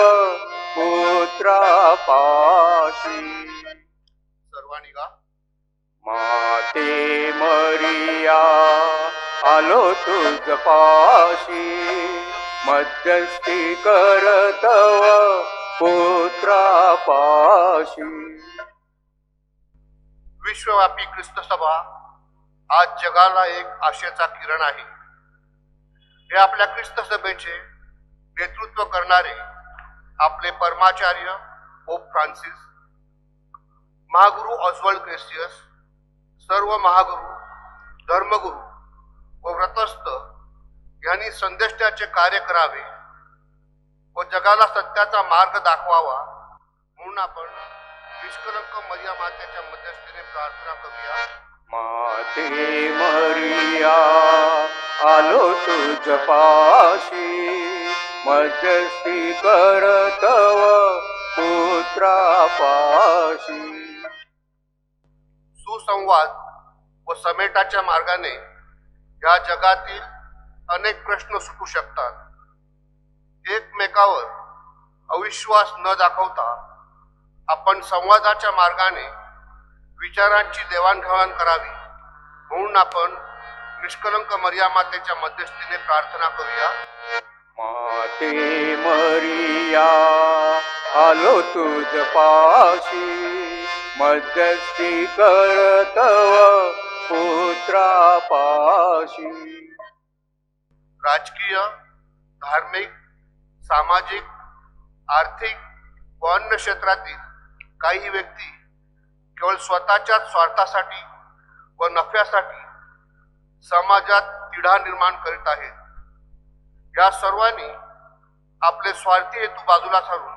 पुत्रापाशी. सर्वांनी गा. माते मरिया आलो तुझ पाशी, मध्यस्थी करतव पुत्रापाशी. विश्वव्यापी ख्रिस्त सभा आज जगाला एक आशेचा किरण आहे. हे आपल्या ख्रिस्त सभेचे नेतृत्व करणारे आपले परमाचार्य पोप फ्रान्सिस, महागुरु ऑस्वाल्ड क्रेसियस, सर्व महागुरु, धर्मगुरु व व्रतस्थ यांनी संदेष्टाचे कार्य करावे व जगाला सत्याचा मार्ग दाखवावा म्हणून आपण निष्कलंक मरिया मातेच्या मध्यस्थीने प्रार्थना करूया. माते मरिया आलो तुझ पाशी, मध्यस्थी करतव पुत्रापाशी. सुसंवाद व समेटाच्या मार्गाने या जगातील अनेक प्रश्न सुटू शकतात. एकमेकावर अविश्वास न दाखवता आपण संवादाच्या मार्गाने विचारांची देवाणघेवाण करावी म्हणून आपण निष्कलंक मरिया मातेच्या मध्यस्थीने प्रार्थना करूया. माते मरिया आलो तुझ पाशी, मध्यस्थी करतव पुत्रापाशी. राजकीय, धार्मिक, सामाजिक, आर्थिक व अन्य क्षेत्रातील काही व्यक्ती केवळ स्वतःच्याच स्वार्थासाठी व नफ्यासाठी समाजात तिढा निर्माण करीत आहेत. या सर्वांनी आपले स्वार्थी हेतू बाजूला सारून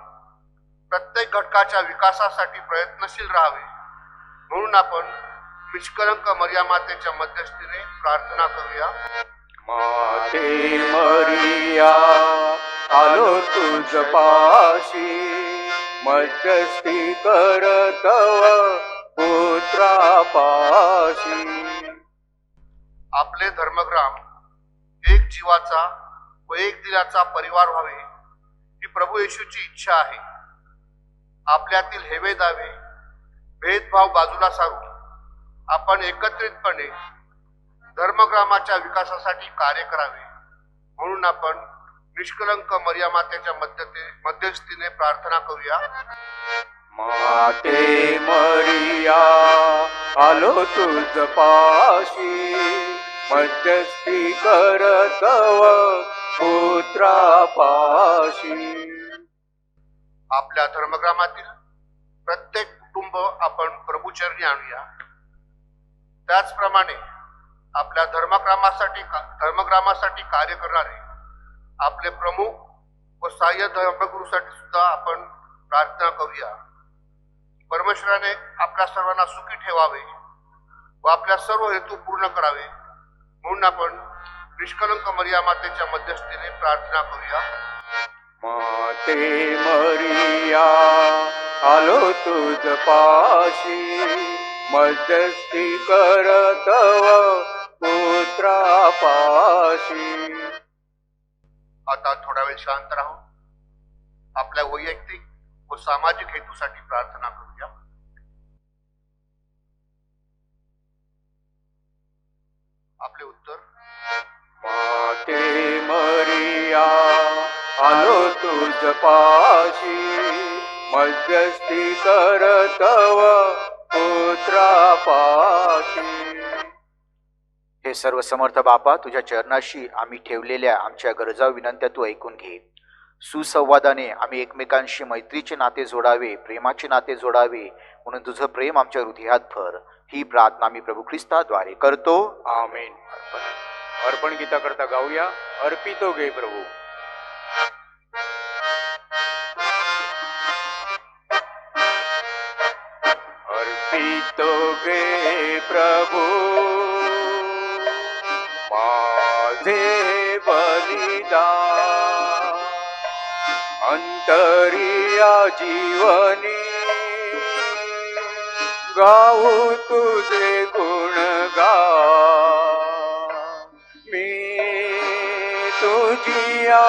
प्रत्येक घटकाच्या विकासासाठी प्रयत्नशील राहावे म्हणून आपण निष्कलंक मरिया मातेच्या मध्यस्थीने प्रार्थना करूया. माते मरिया आलो तुझ पाशी, मध्यस्थी करतव पुत्रापाशी. आपले धर्मग्राम एक जीवाचा व एक दिलाचा परिवार व्हावे ही प्रभू येशूची इच्छा आहे. आपल्यातील हेवे दावे, भेदभाव बाजूला सारून आपण एकत्रितपणे धर्मग्रामाच्या विकासासाठी कार्य करावे म्हणून आपण निष्कलंक मरिया मातेच्या मध्यस्थीने प्रार्थना करूया. माते मरिया आलो तुझ पाशी, मध्यस्थी करतव पुत्रापाशी. आपल्या धर्मग्रामातील प्रत्येक कुटुंब आपण प्रभूचरणी आणूया. त्याचप्रमाणे आपल्या धर्मग्रामासाठी कार्य करणारे आपले प्रमुख व सहाय्य धर्मगुरूसाठी सुद्धा आपण प्रार्थना करूया. परमेश्वराने आपल्या सर्वांना सुखी ठेवावे व आपल्या सर्व हेतू पूर्ण करावे म्हणून आपण निष्कलंक मरिया मातेच्या मध्यस्थीने प्रार्थना करूया. माते मरिया आलो तुझ पाशी, मध्यस्थी करतव पुत्रापाशी. आता थोडा वेळ शांत राहून आपल्या वैयक्तिक व सामाजिक हेतूसाठी प्रार्थना करूया. आपले उत्तर. माते मरिया आलो तुझ पाशी, मध्यस्थी करतव पुत्रापाशी. हे सर्व समर्थ बापा, तुझ्या चरणाशी आम्ही ठेवलेल्या आमच्या गरजा विनंत्या तू ऐकून घे. सुसंवादाने आम्ही एकमेकांशी मैत्रीचे नाते जोडावे, प्रेमाचे नाते जोडावे म्हणून तुझं प्रेम आमच्या हृदयात भर. ही प्रार्थना आम्ही प्रभू ख्रिस्ताद्वारे करतो. आमेन. अर्पण गीता करता गाऊया, अर्पितो गे प्रभू. अर्पितो तो घे प्रभू माझे बलिदान, अंतरिया जीवनी गाऊ तुझे गुणगान. मी तुझिया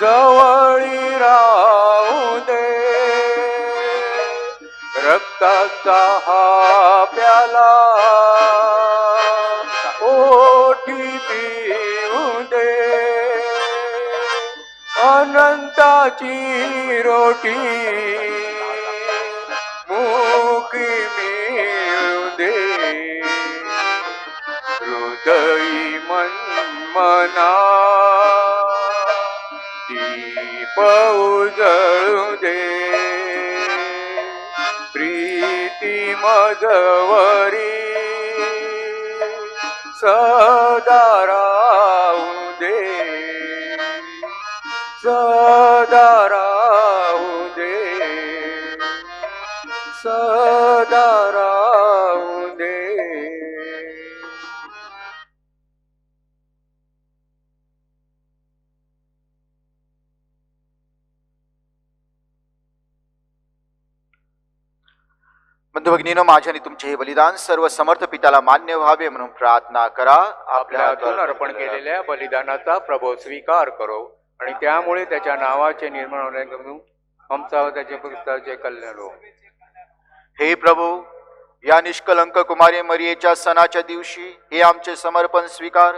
जवळी राहू दे, रक्ताचा हा प्याला ओठी पिऊ दे, अनंताची रोटी मुखी मिळू दे. हृदयी मना दीप उजळू दे, प्रीती मजवरी सदा राहू दे, सदा राहू दे, सदा राहू दे. बंधू भगिनीनो, माझे आणि तुमचे हे बलिदान सर्व समर्थ पित्याला मान्य व्हावे म्हणून प्रार्थना करा. आपल्या हातून अर्पण केलेल्या बलिदानाचा प्रभू स्वीकार करो आणि त्यामुळे त्याच्या नावाचे निर्माण होण्याकडून आमचा व त्याच्या पुस्तकाचे कल्याण हो. हे प्रभू, या निष्कलंक कुमारी मरियेच्या सणाच्या दिवशी हे आमचे समर्पण स्वीकार.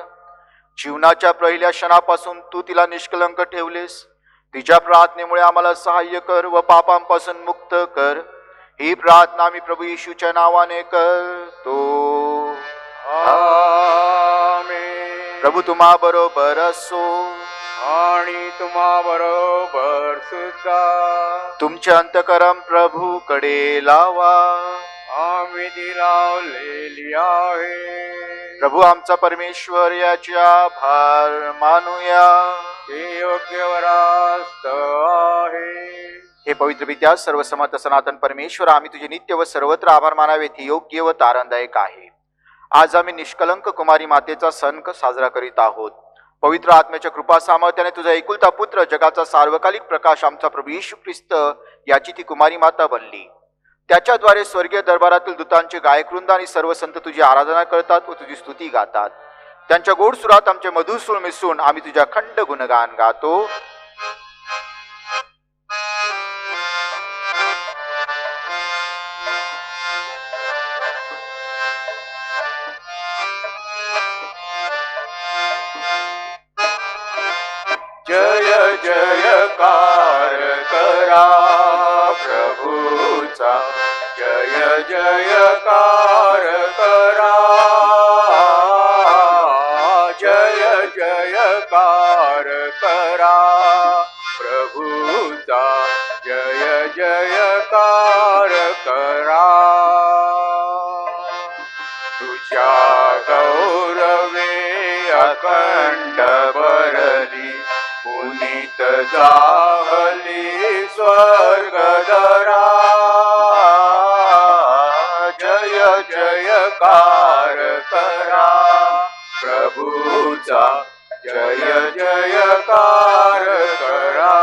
जीवनाच्या पहिल्या क्षणापासून तू तिला निष्कलंक ठेवलेस. तिच्या प्रार्थनेमुळे आम्हाला सहाय्य कर व पापांपासून मुक्त कर. ही प्रार्थना आम्ही प्रभू येशूच्या नावाने करतो. आमेन. प्रभू तुम्हा बरोबर असो आणि तुम्हा बरोबर सुद्धा. तुमचे अंतकरम प्रभूकडे लावा. आम्ही ती लावलेली आहे. प्रभू आमचा परमेश्वर, याचे आभार मानूया. ते योग्य वरास्त आहे. हे पवित्र पित्या, सर्वसमर्थ सनातन परमेश्वर, आम्ही तुझे नित्य व सर्वत्र आभार मानावेत हे योग्य व तारणदायक आहे. आज आम्ही निष्कलंक कुमारी मातेचा सण साजरा करीत आहोत. पवित्र आत्म्याच्या कृपा सामर्थ्याने तुझा एकुलता पुत्र, जगाचा सार्वकालिक प्रकाश, आमचा प्रभू येशू ख्रिस्त याची ती कुमारी माता बनली. त्याच्याद्वारे स्वर्गीय दरबारातील दूतांचे गायकवृंद आणि सर्व संत तुझी आराधना करतात व तुझी स्तुती गातात. त्यांच्या गोड सुरात आमचे मधुर सूर मिसळून आम्ही तुझ्या खंड गुणगान गातो. जय जयकार करा प्रभूचा, जय जयकार करा. जय जयकार करा प्रभूचा, जय जयकार करा. तुझ्या गौरवे अखंड भरली, पुनीत जाहली स्वर्गधरा. जय जयकार करा प्रभूचा, जय जयकार करा.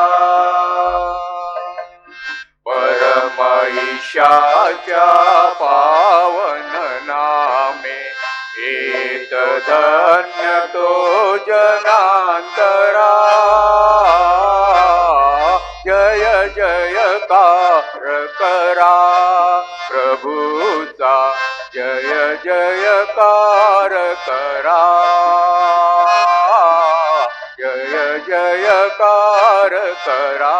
परमईशाच्या पावन नामे एक धन्य तो जनांतरा. जय जयकार करा प्रभूचा, जय जयकार करा. जय जयकार करा.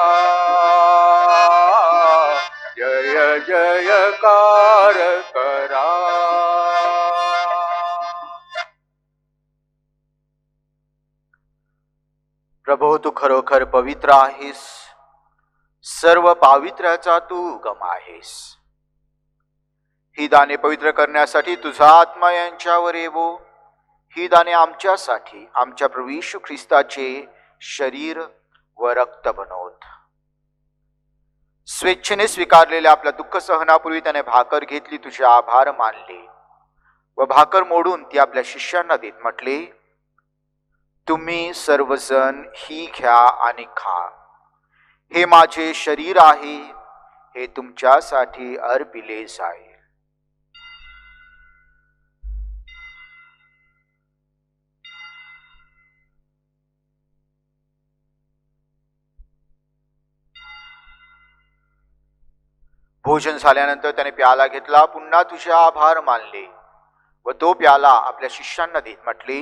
जय जयकार करा. प्रभू, तू खरोखर पवित्र आहेस. सर्व पावित्र्याचा तू उगम आहेस. ही दाने पवित्र करण्यासाठी तुझा आत्मा यांच्यावर येवो. ही दाने आमच्यासाठी आमच्या प्रभू येशू ख्रिस्ताचे शरीर व रक्त बनवत. स्वेच्छेने स्वीकारलेल्या आपल्या दुःख सहनापूर्वी त्याने भाकर घेतली, तुझे आभार मानले व भाकर मोडून ती आपल्या शिष्यांना देत म्हटले, तुम्ही सर्वजण ही घ्या आणि खा. हे माझे शरीर आहे, हे तुमच्यासाठी अर्पिले जाईल. भोजन झाल्यानंतर त्याने प्याला घेतला, पुन्हा तुझे आभार मानले व तो प्याला आपल्या शिष्यांना देत म्हटले,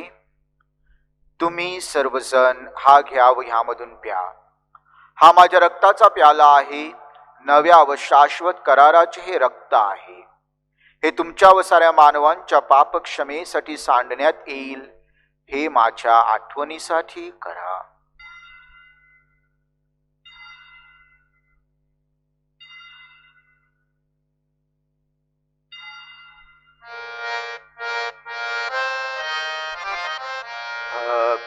तुम्ही सर्वजण हा घ्या व ह्यामधून प्या. हा माझ्या रक्ताचा प्याला आहे, नव्या व शाश्वत कराराचे हे रक्त आहे. हे तुमच्या व साऱ्या मानवांच्या पापक्षमेसाठी सांडण्यात येईल. हे माझ्या आठवणीसाठी करा.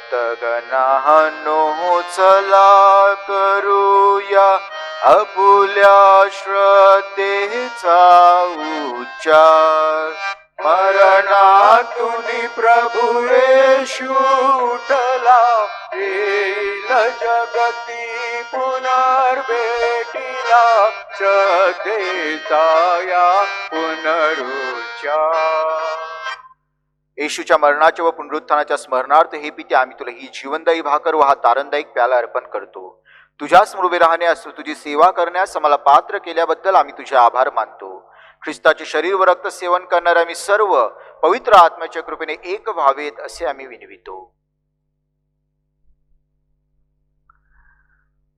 भक्तगणांनो चला करूया आपुल्या श्रद्धेचा उच्चार. मरणातून प्रभू येशू उठला, येईल जगती पुनर्भेटीला. श्रद्धेचा या पुनरुच्चार. येशूच्या मरणाच्या व पुनरुत्थानाच्या स्मरणार्थ हे पिते आम्ही तुला ही जीवनदायी भाकर व हा तारणदायिक प्याला अर्पण करतो. तुझ्या समोर उभे राहण्यास व तुझी सेवा करण्यास आम्हाला पात्र केल्याबद्दल आम्ही तुझे आभार मानतो. ख्रिस्ताचे शरीर व रक्त सेवन करणारे आम्ही सर्व पवित्र आत्म्याच्या कृपेने एक व्हावेत असे आम्ही विनवितो.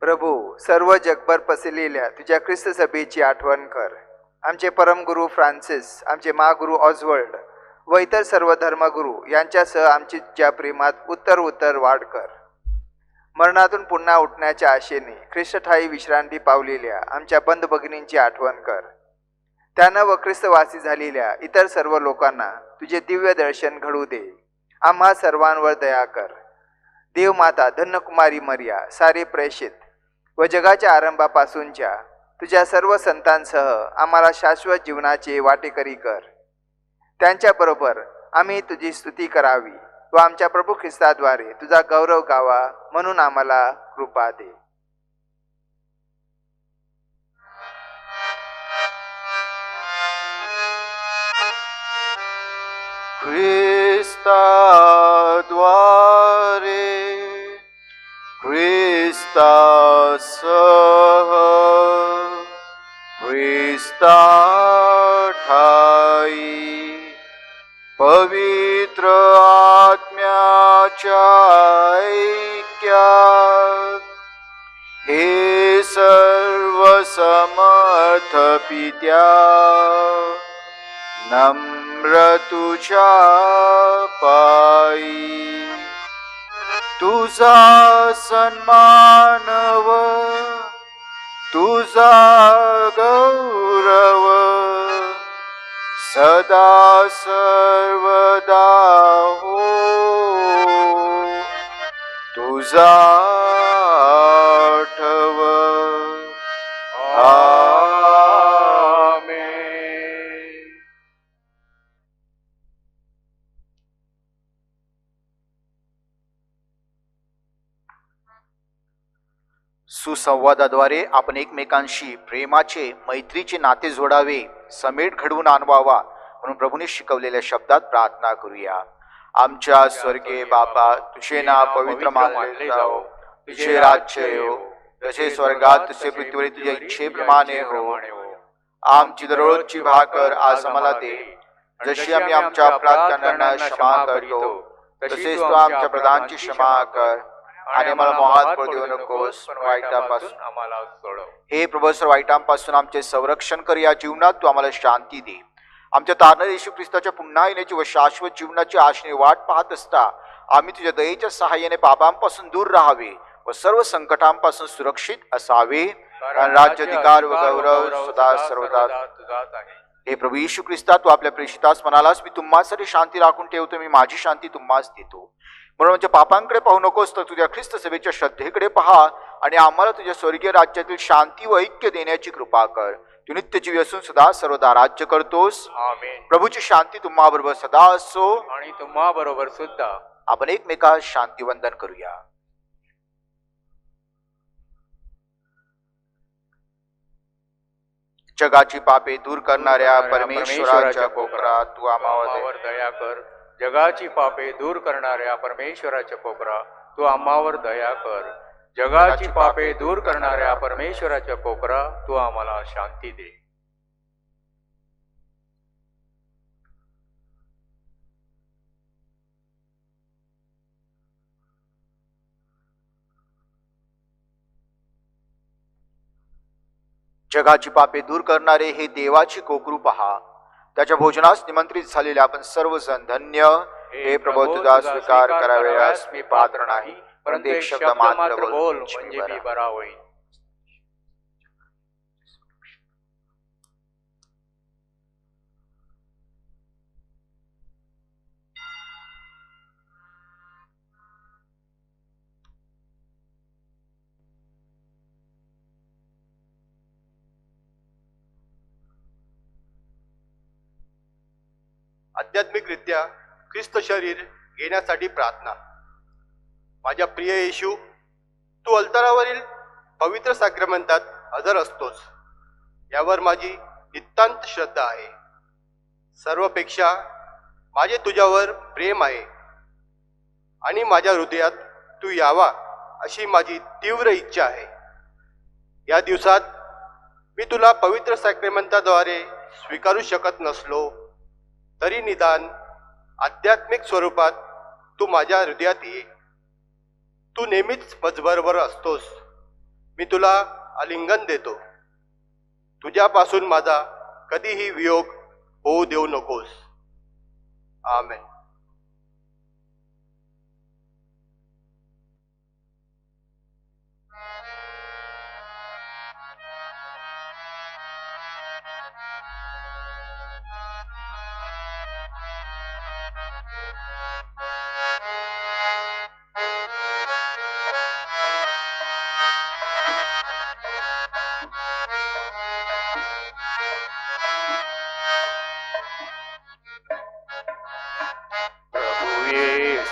प्रभू, सर्व जगभर पसरलेल्या तुझ्या ख्रिस्त सभेची आठवण कर. आमचे परमगुरू फ्रान्सिस, आमचे महागुरू ऑझवर्ल्ड व इतर सर्व धर्मगुरू यांच्यासह आमची तुझ्या प्रेमात उत्तर वाढ कर. मरणातून पुन्हा उठण्याच्या आशेने ख्रिस्तठायी विश्रांती पावलेल्या आमच्या बंध भगिनींची आठवण कर. त्यानं व ख्रिस्तवासी झालेल्या इतर सर्व लोकांना तुझे दिव्य दर्शन घडू दे. आम्हा सर्वांवर दया कर. देवमाता धन्यकुमारी मरिया, सारे प्रेषित व जगाच्या आरंभापासूनच्या तुझ्या सर्व संतांसह आम्हाला शाश्वत जीवनाचे वाटेकरी कर. त्यांच्याबरोबर आम्ही तुझी स्तुती करावी व आमच्या प्रभू ख्रिस्ताद्वारे तुझा गौरव गावा म्हणून आम्हाला कृपा दे. ख्रिस्ताद्वारे ख्रिस्तासह ख्रिस्ताठायी पवित्र आत्म्याच्या ऐक्यात हे सर्व समर्थ पित्या नम्र तुझ्या पायी तुझा सन्मान व तुझा गौरव सदा सर्वदा हो तुझा आठव. आमेन. सुसंवादाद्वारे आपण एकमेकांशी प्रेमाचे मैत्रीचे नाते जोडावे, समेट घडवून आणवावा म्हणून प्रभूने शिकवलेल्या शब्दात प्रार्थना करूया. आमच्या स्वर्गीय बापा, तुझे नाव पवित्र मानले जाओ, तुझे राज्य येवो, जसे स्वर्गात तसे पृथ्वीवर तुझ्या इच्छेप्रमाणे हो. आमची दररोजची भाकर आज आम्हाला दे, जशी आम्ही आमच्या अपराध करणाऱ्यांना क्षमा करतो, तसेच तू आमच्या प्रधानची क्षमा कर आणि आम्हाला मोहात पडू देऊ नकोस, पण वाईटापासून आम्हाला सोडव. हे प्रभू, सर्व वाईटांपासून आमचे संरक्षण कर. या जीवनात तू आम्हाला शांती दे. आमच्या तारणाऱ्या येशू ख्रिस्ताच्या पुन्हा येण्याची व शाश्वत जीवनाची आशेने वाट पाहत असता आम्ही तुझ्या दयेच्या सहाय्याने पापांपासून दूर राहावे व सर्व संकटांपासून सुरक्षित असावे. कारण राज्याधिकार व गौरव सदा सर्वदा तुझाच आहे. हे प्रभू येशू ख्रिस्ता, तू आपल्या प्रेषितास म्हणालास, मी तुम्हासाठी शांती राखून ठेवतो, मी माझी शांती तुम्हास देतो. म्हणून म्हणजे पापांकडे पाहू नकोस, तर तुझ्या ख्रिस्त सभेच्या श्रद्धेकडे पहा आणि आम्हाला तुझ्या स्वर्गीय राज्यातील शांती व ऐक्य देण्याची कृपा कर. तू नित्य जीवी असून सदा सर्वदा राज्य करतोस. आमेन. प्रभूची शांती तुम्हा बरोबर सदा असो. आणि तुम्हा बरोबर सुद्धा. आपण एकमेकास शांती वंदन करूया. जगाची पापे दूर करणाऱ्या परमेश्वराच्या कोपरा तू आम्हावर दया कर. जगाची पापे दूर करणाऱ्या परमेश्वराच्या कोपरा तू आम्हावर दया कर. जगाची पापे दूर करणाऱ्या परमेश्वराच्या कोपरा तू आम्हाला शांती दे. जगाची पापे दूर करणारे हे देवाची कोकरू पहा. त्याच्या भोजनास निमंत्रित झालेले आपण सर्वजण धन्य. हे प्रभू तुझा स्वीकार करावयास मी पात्र नाही, परंतु एक शब्द मात्र बोल म्हणजे मी बरा होईन. आध्यात्मिकरित्या ख्रिस्त शरीर घेण्यासाठी प्रार्थना. माझ्या प्रिय येशू, तू अल्तारावरील पवित्र साक्रमंतात हजर असतोस यावर माझी नितांत श्रद्धा आहे. सर्वपेक्षा माझे तुझ्यावर प्रेम आहे आणि माझ्या हृदयात तू यावा अशी माझी तीव्र इच्छा आहे. या दिवसात मी तुला पवित्र साक्रमंताद्वारे स्वीकारू शकत नसलो तरी निदान आध्यात्मिक स्वरूपात तू माझ्या हृदयात ये. तू नेहमीच माझ्याबरोबर असतोस. मी तुला आलिंगन देतो. तुझ्यापासून माझा कधीही वियोग होऊ देऊ नकोस. आमेन.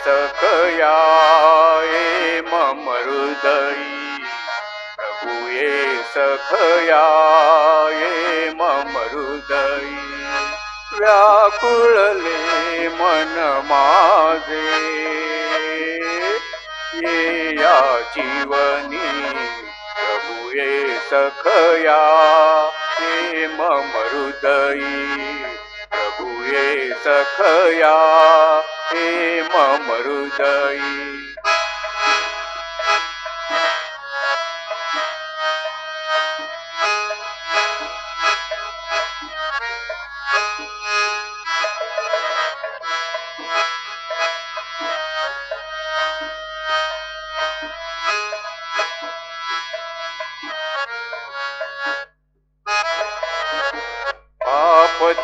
सखया ये मम हृदयी. प्रभु ये सखया ये मम हृदयी. व्याकुळले मन माझे ये या जीवनी. प्रभु ये सखया ये मम हृदयी. प्रभु ये सखया हे मम हृदयी.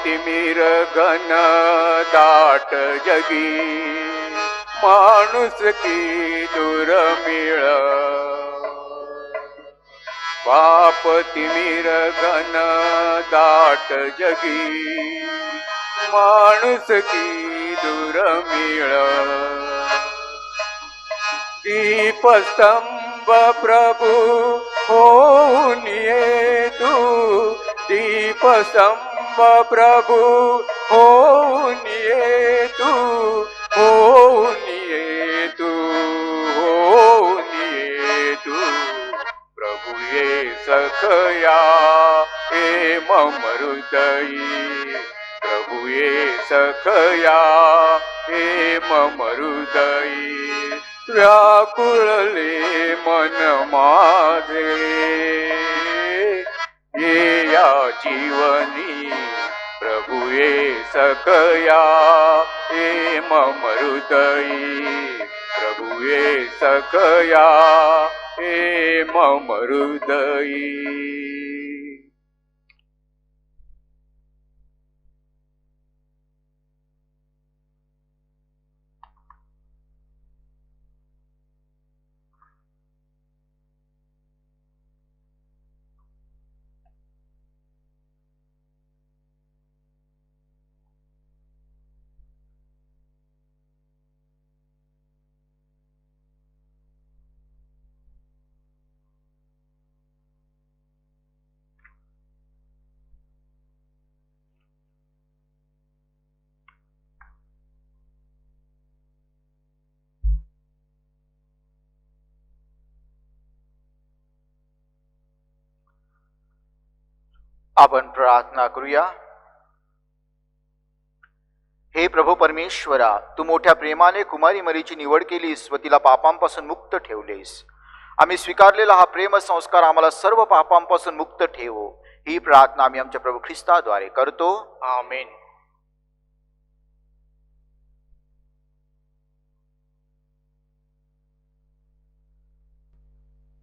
तिमिर घन दाट जगी. माणूस की दुर्मिळ. पाप तिमिर घन दाट जगी. माणूस की दुर्मिळ. दीपस्तंभ प्रभु होऊन ये तू. दीपस्तंभ प्रभु होऊन ये तू. होऊन ये तू. होऊन ये तू. प्रभु ये सखया हे मम हृदयी. प्रभु ये सखया हे मम हृदयी. व्याकुळले मन माझे ये या जीवनी. प्रभु ये सखया हे मम हृदयी. प्रभु ये सखया हे मम हृदयी. आपण प्रार्थना करूया. हे प्रभू परमेश्वरा, तू मोठ्या प्रेमाने कुमारी मरीची निवड केलीस व तिला पापांपासून मुक्त ठेवलेस. आम्ही स्वीकारलेला हा प्रेम संस्कार आम्हाला सर्व पापांपासून मुक्त ठेवो. ही प्रार्थना आम्ही आमच्या प्रभू ख्रिस्ताद्वारे करतो. आमेन.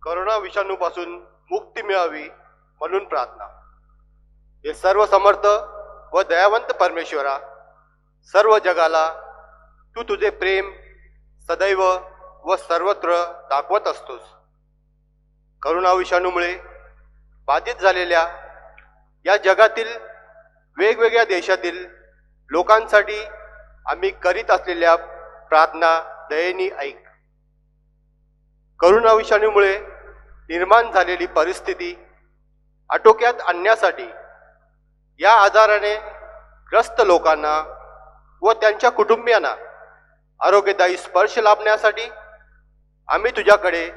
करोना विषाणूपासून मुक्ती मिळावी म्हणून प्रार्थना. हे सर्व समर्थ व दयावंत परमेश्वरा, सर्व जगाला तू तुझे प्रेम सदैव व सर्वत्र दाखवत असतोस. करोना विषाणूमुळे बाधित झालेल्या या जगातील वेगवेगळ्या देशातील लोकांसाठी आम्ही करीत असलेल्या प्रार्थना दयेने ऐक. करोना विषाणूमुळे निर्माण झालेली परिस्थिती आटोक्यात आणण्यासाठी या आजाराने ग्रस्त लोकांना व त्यांच्या कुटुंबियांना आरोग्यदायी स्पर्श लाभण्यासाठी आम्ही तुझ्याकडे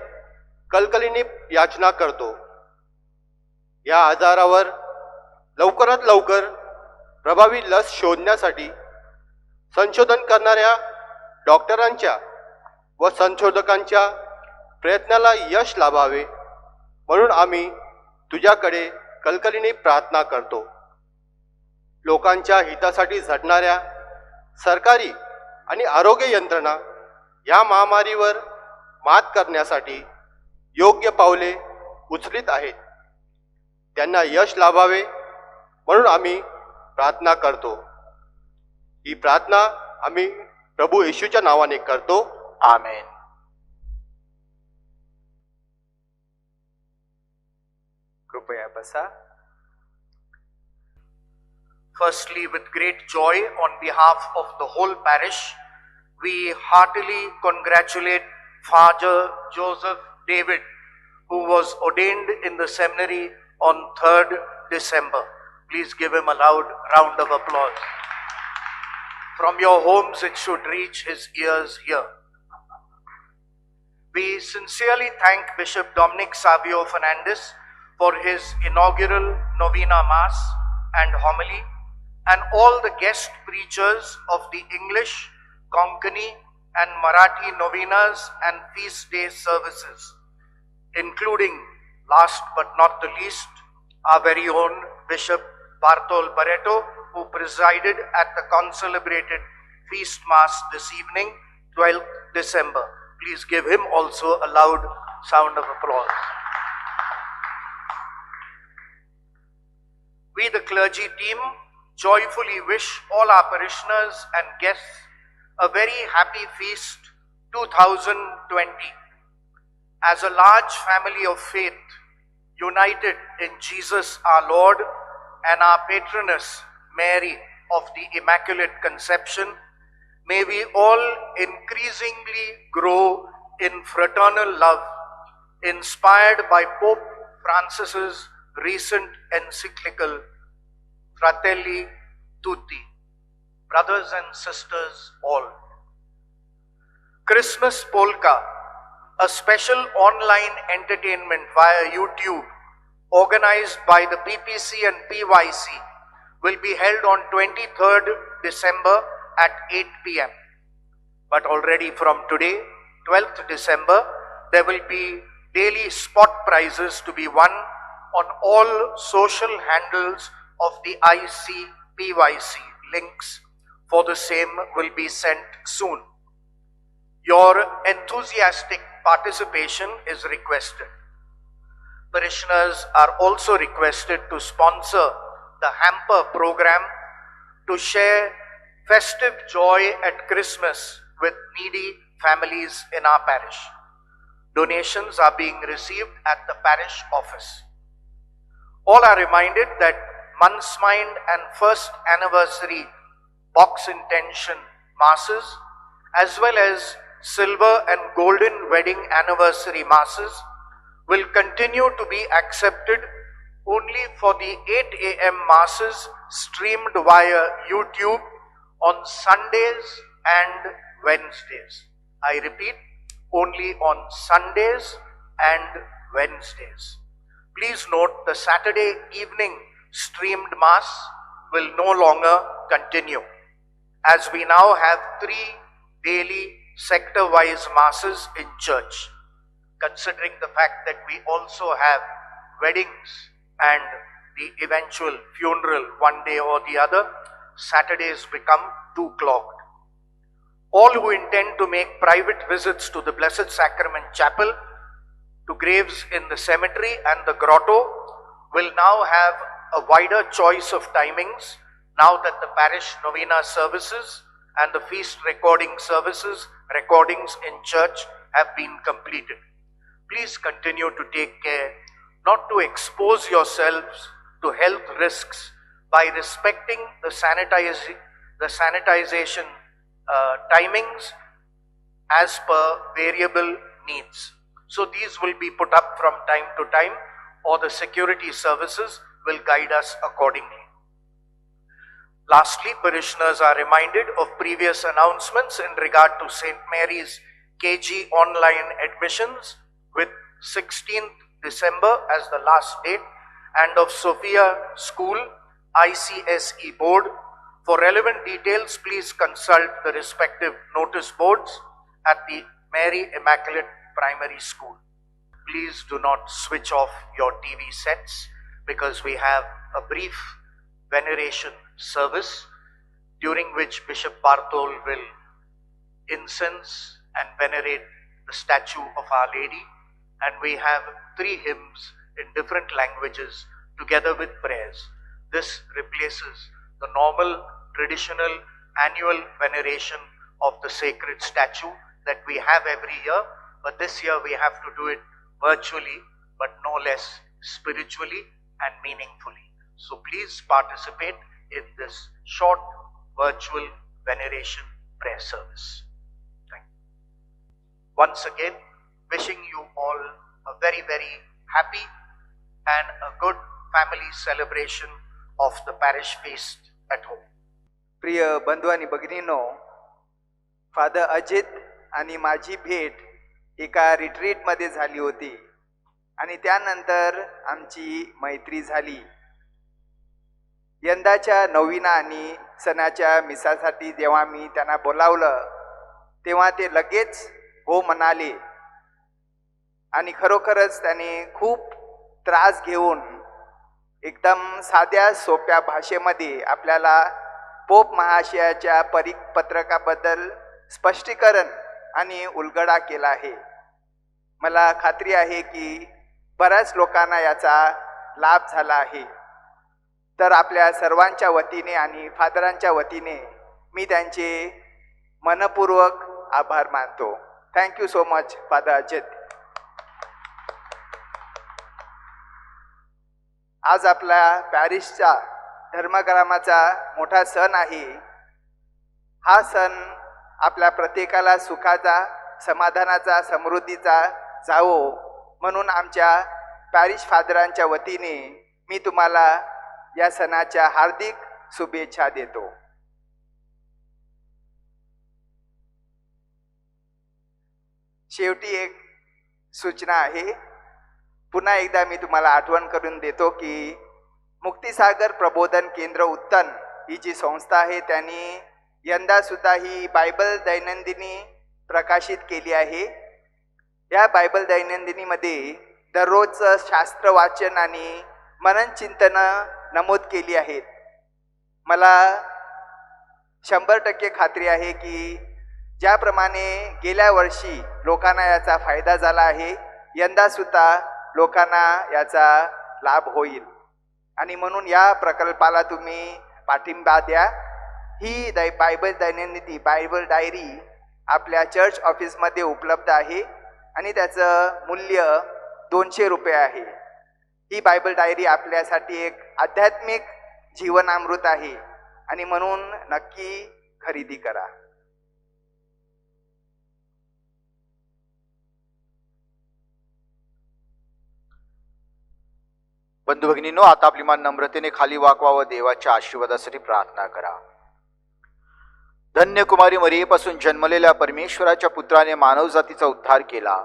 कलकलीने याचना करतो. या आजारावर लवकरात लवकर प्रभावी लस शोधण्यासाठी संशोधन करणाऱ्या डॉक्टरांच्या व संशोधकांच्या प्रयत्नाला यश लाभावे म्हणून आम्ही तुझ्याकडे कलकलीने प्रार्थना करतो. लोकांच्या हितासाठी झटणाऱ्या सरकारी आणि आरोग्य यंत्रणा या महामारीवर मात करण्यासाठी योग्य पावले उचलीत आहेत. त्यांना यश लाभावे म्हणून आम्ही प्रार्थना करतो. ही प्रार्थना आम्ही प्रभू येशूच्या नावाने करतो. आमेन. कृपया बसा. Firstly, with great joy on behalf of the whole parish, we heartily congratulate Father Joseph David, who was ordained in the seminary on 3rd December. Please give him a loud round of applause. From your homes, it should reach his ears here. We sincerely thank Bishop Dominic Savio Fernandez for his inaugural Novena Mass and homily, and all the guest preachers of the English, Konkani and Marathi novenas and feast day services, including, last but not the least, our very own Bishop Bartol Barreto, who presided at the concelebrated feast mass this evening, 12th December. Please give him also a loud sound of applause. We, the clergy team, joyfully wish all our parishioners and guests a very happy feast 2020. As a large family of faith, united in Jesus our Lord and our patroness Mary of the Immaculate Conception, may we all increasingly grow in fraternal love, inspired by Pope Francis's recent encyclical Fratelli Tutti. Brothers and sisters all, Christmas Polka, a special online entertainment via YouTube organized by the PPC and PYC, will be held on 23rd December at 8 p.m. But already from today, 12th December, there will be daily spot prizes to be won on all social handles of the ICPYC. Links for the same will be sent soon. Your enthusiastic participation is requested. Parishioners are also requested to sponsor the hamper program to share festive joy at Christmas with needy families in our parish. Donations are being received at the parish office. All are reminded that Month's Mind and First Anniversary Box Intention Masses, as well as Silver and Golden Wedding Anniversary Masses, will continue to be accepted only for the 8 a.m. Masses streamed via YouTube on Sundays and Wednesdays. I repeat, only on Sundays and Wednesdays. Please note the Saturday evening streamed Mass will no longer continue, as we now have 3 daily sector-wise Masses in church. Considering the fact that we also have weddings and the eventual funeral one day or the other, Saturdays become too clogged. All who intend to make private visits to the Blessed Sacrament Chapel, to graves in the cemetery and the grotto will now have a wider choice of timings now that the parish novena services and the feast recordings in church have been completed. Please continue to take care not to expose yourselves to health risks by respecting the sanitization timings as per variable needs. So these will be put up from time to time, or the security services will guide us accordingly. Lastly, parishioners are reminded of previous announcements in regard to St. Mary's KG online admissions, with 16th December as the last date, and of Sophia School ICSE Board. For relevant details, please consult the respective notice boards at the Mary Immaculate Primary School. Please do not switch off your TV sets, because we have a brief veneration service during which Bishop Bartol will incense and venerate the statue of Our Lady, and we have 3 hymns in different languages together with prayers. This replaces the normal traditional annual veneration of the sacred statue that we have every year, but this year we have to do it virtually, but no less spiritually and meaningfully. So please participate in this short virtual veneration prayer service. Thank you. Once again, wishing you all a very, very happy and a good family celebration of the parish feast at home. प्रिय बंधू आणि भगिनींनो, father Ajit आणि माझी भेट एका रिट्रीटमध्ये झाली होती आणि त्यानंतर आमची मैत्री झाली. यंदाच्या नवीन आणि सणाच्या मिसासाठी जेव्हा मी त्यांना बोलावलं तेव्हा ते लगेच हो म्हणाले आणि खरोखरच त्याने खूप त्रास घेऊन एकदम साध्या सोप्या भाषेमध्ये आपल्याला पोप महाशयाच्या परिपत्रकाबद्दल स्पष्टीकरण आणि उलगडा केला आहे. मला खात्री आहे की बऱ्याच लोकांना याचा लाभ झाला आहे. तर आपल्या सर्वांच्या वतीने आणि फादरांच्या वतीने मी त्यांचे मनपूर्वक आभार मानतो. Thank you so much father Ajit. आज आपल्या पॅरिसचा धर्मग्रामाचा मोठा सण आहे. हा सण आपल्या प्रत्येकाला सुखाचा, समाधानाचा, समृद्धीचा जावो म्हणून आमच्या पॅरिश फादरांच्या वतीने मी तुम्हाला या सणाच्या हार्दिक शुभेच्छा देतो. शेवटी एक सूचना आहे. पुन्हा एकदा मी तुम्हाला आठवण करून देतो की मुक्तिसागर प्रबोधन केंद्र उत्तन ही जी संस्था आहे त्यांनी यंदा सुद्धा ही बायबल दैनंदिनी प्रकाशित केली आहे. या बायबल दैनंदिनीमध्ये दररोजचं शास्त्र वाचन आणि मनन चिंतन नमूद केली आहेत. मला 100% खात्री आहे की ज्याप्रमाणे गेल्या वर्षी लोकांना याचा फायदा झाला आहे, यंदा सुद्धा लोकांना याचा लाभ होईल आणि म्हणून या प्रकल्पाला तुम्ही पाठिंबा द्या. ही बायबल दैनंदिनी बायबल डायरी आपल्या चर्च ऑफिसमध्ये उपलब्ध आहे आणि त्याचं मूल्य 200 रुपये आहे. ही बायबल डायरी आपल्यासाठी एक आध्यात्मिक जीवनामृत आहे आणि म्हणून नक्की खरेदी करा. बंधू भगिनींनो, आता आपली मान नम्रतेने खाली वाकवा व देवाच्या आशीर्वादासाठी प्रार्थना करा. धन्य कुमारी मरियेपासून जन्मलेल्या परमेश्वराच्या पुत्राने मानव जातीचा उद्धार केला.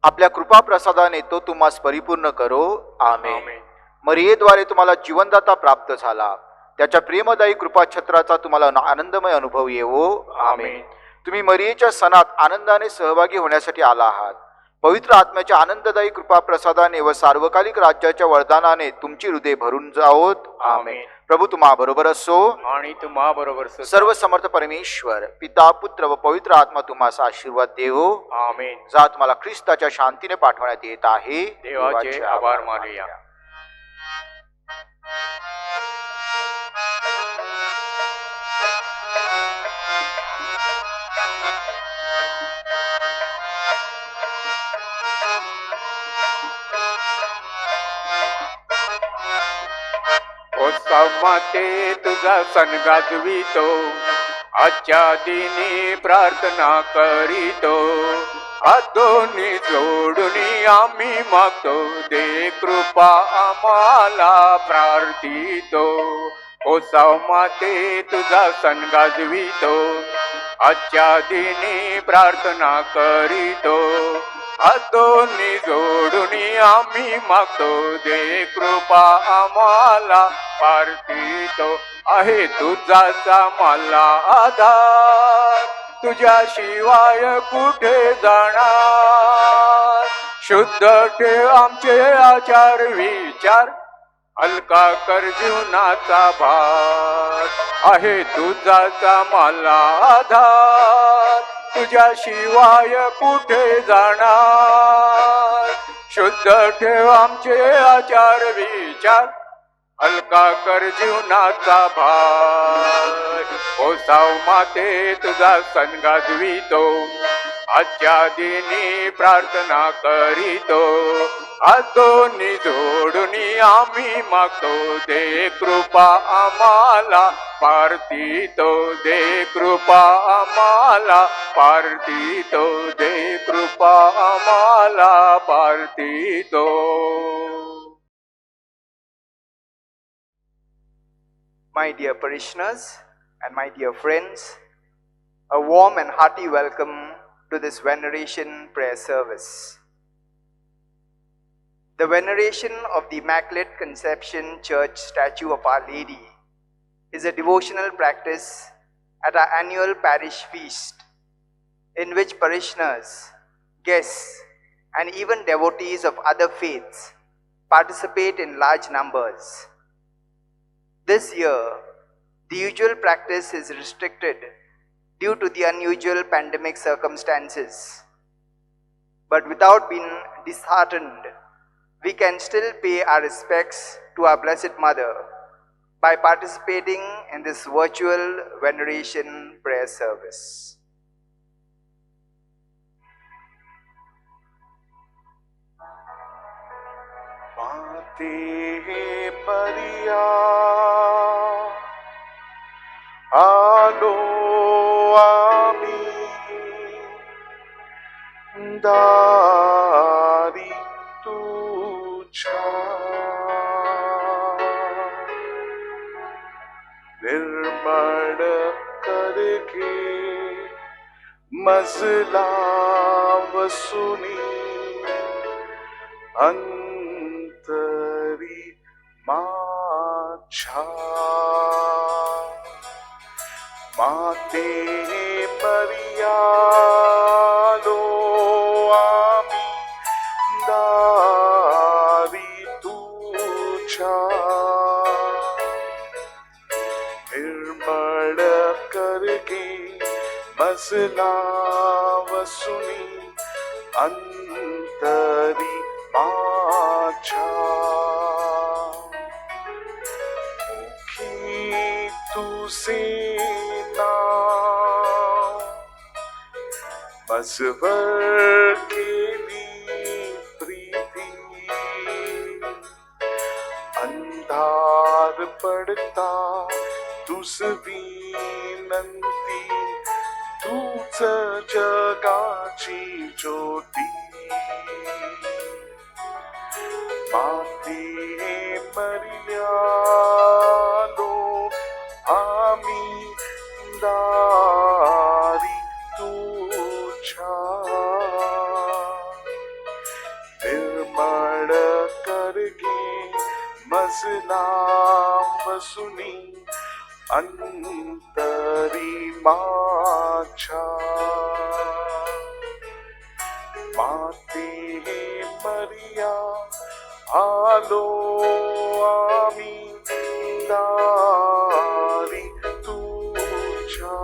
आपल्या कृपा प्रसादाने तो तुम्हास परिपूर्ण करो. आमेन. मरियेद्वारे तुम्हाला जीवनदाता प्राप्त झाला. त्याच्या प्रेमदायी कृपाछत्राचा तुम्हाला आनंदमय अनुभव येवो. आमेन. तुम्ही मरियेच्या सणात आनंदाने सहभागी होण्यासाठी आला आहात. पवित्र आत्म्याच्या आनंददायी कृपा प्रसादाने व सार्वकालिक राज्याच्या वरदानाने तुमची हृदय भरून जावोत. आमेन. प्रभू तुम्हा बरोबर असो. आणि तुम्हा बरोबर सर्व समर्थ परमेश्वर पिता पुत्र व पवित्र आत्मा तुम्हाला आशीर्वाद देवो. आमेन. जा तुम्हाला ख्रिस्ताच्या शांतीने पाठवण्यात येत आहे. देवाचे आभार मानूया. माते तुझा सण गाजवितो, आजच्या दिनी प्रार्थना करीतो. दोन्ही जोडून आम्ही मागतो, दे कृपा आम्हाला प्रार्थितो. ओ माते तुझा सण गाजवितो, आजच्या दिनी प्रार्थना करीतो. दोन्ही जोडून आम्ही मागतो, दे कृपा आम्हाला प्रार्थितो. आहे तुझाच मला आधार, तुझ्याशिवाय कुठे जाणार. शुद्ध ठेव आमचे आचार विचार, हलका कर जीवनाचा भार. आहे तुझाच मला आधार, तुझ्याशिवाय कुठे जाणार. शुद्ध ठेव आमचे आचार विचार, हलका कर जीवनाचा भार. ओ माते तुझा सण गाजवितो, आजच्या दिनी प्रार्थना करीतो. दोन्ही जोडून आम्ही मागतो, दे कृपा आम्हाला प्रार्थितो. दे कृपा आम्हाला प्रार्थितो, दे कृपा आम्हाला प्रार्थितो. My dear parishioners and my dear friends, a warm and hearty welcome to this veneration prayer service. The veneration of the Immaculate Conception Church statue of Our Lady is a devotional practice at our annual parish feast, in which parishioners, guests, and even devotees of other faiths participate in large numbers. This year, the usual practice is restricted due to the unusual pandemic circumstances. But without being disheartened, we can still pay our respects to our Blessed Mother by participating in this virtual veneration prayer service. माते मरिया आलो आम्ही दारी तुझ्या. निर्मळ कर घे मजला वसुनी, अंतरी माझ्या. माते मरिया लो आम्ही दारी तुझ्या. निर्मळ कर घे मजला वसुनी, अंतरी माझ्या. मुखी तुझे नाव मजवर केली प्रीती. अंधार पडता तुझ विनंती, तूच जगाची ज्योती. माते मरिया लो आम्ही दारी तुझ्या. निर्मळ कर घे मजला वसुनी अंतरी माझ्या माते मरिया आलो आम्ही दारी तुझ्या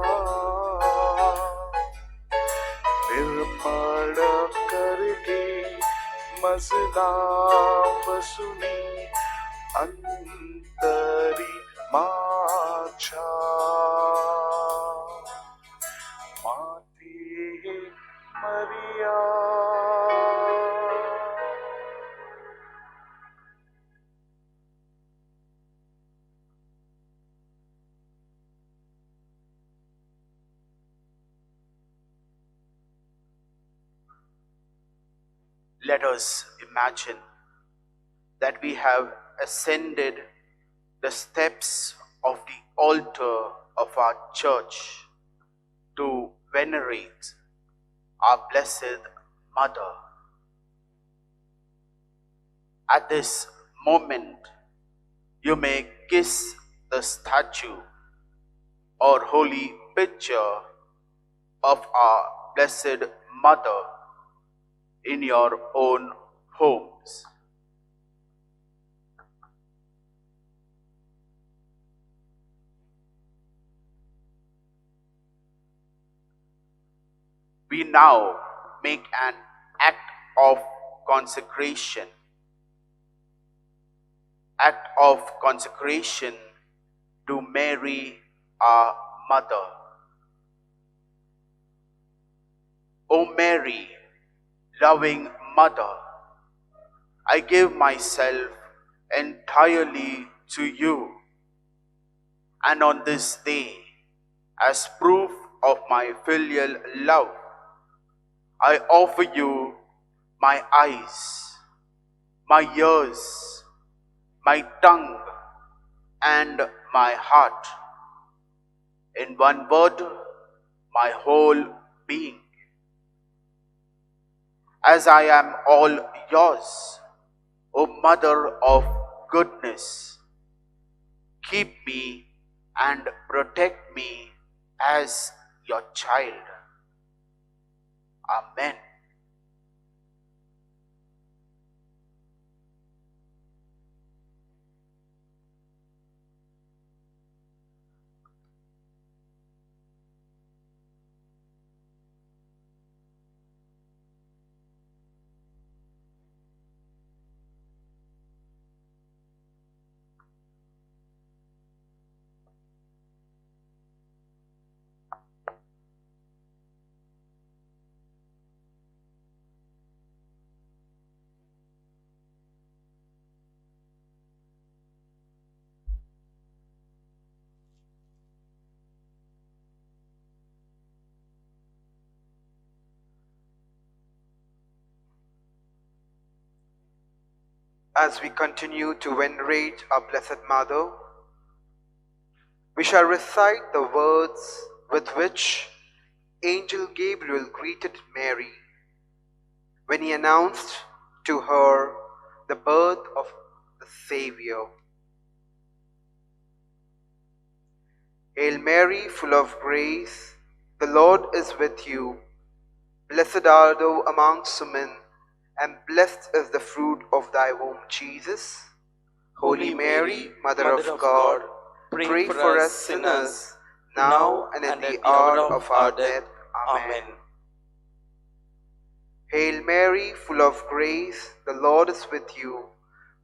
निर्मळ करगे मजला वसुनी अंतरी माझ्या माते मरिया. Let us imagine that we have ascended the steps of the altar of our church to venerate our Blessed Mother. At this moment, you may kiss the statue or holy picture of our Blessed Mother in your own homes. We now make an act of consecration. Act of consecration to Mary, our Mother. O Mary, loving Mother, I give myself entirely to you, and on this day, as proof of my filial love, I offer you my eyes, my ears, my tongue, and my heart. In one word, my whole being. As I am all yours, O Mother of goodness, keep me and protect me as your child. Amen. As we continue to venerate our Blessed Mother, we shall recite the words with which Angel Gabriel greeted Mary when he announced to her the birth of the Savior. Hail Mary, full of grace, the Lord is with you. Blessed art thou amongst women, and blessed is the fruit of thy womb, Jesus. Holy Mary, Mother of God, pray for us sinners, now and at the hour of our death. Amen. Hail Mary, full of grace, the Lord is with you.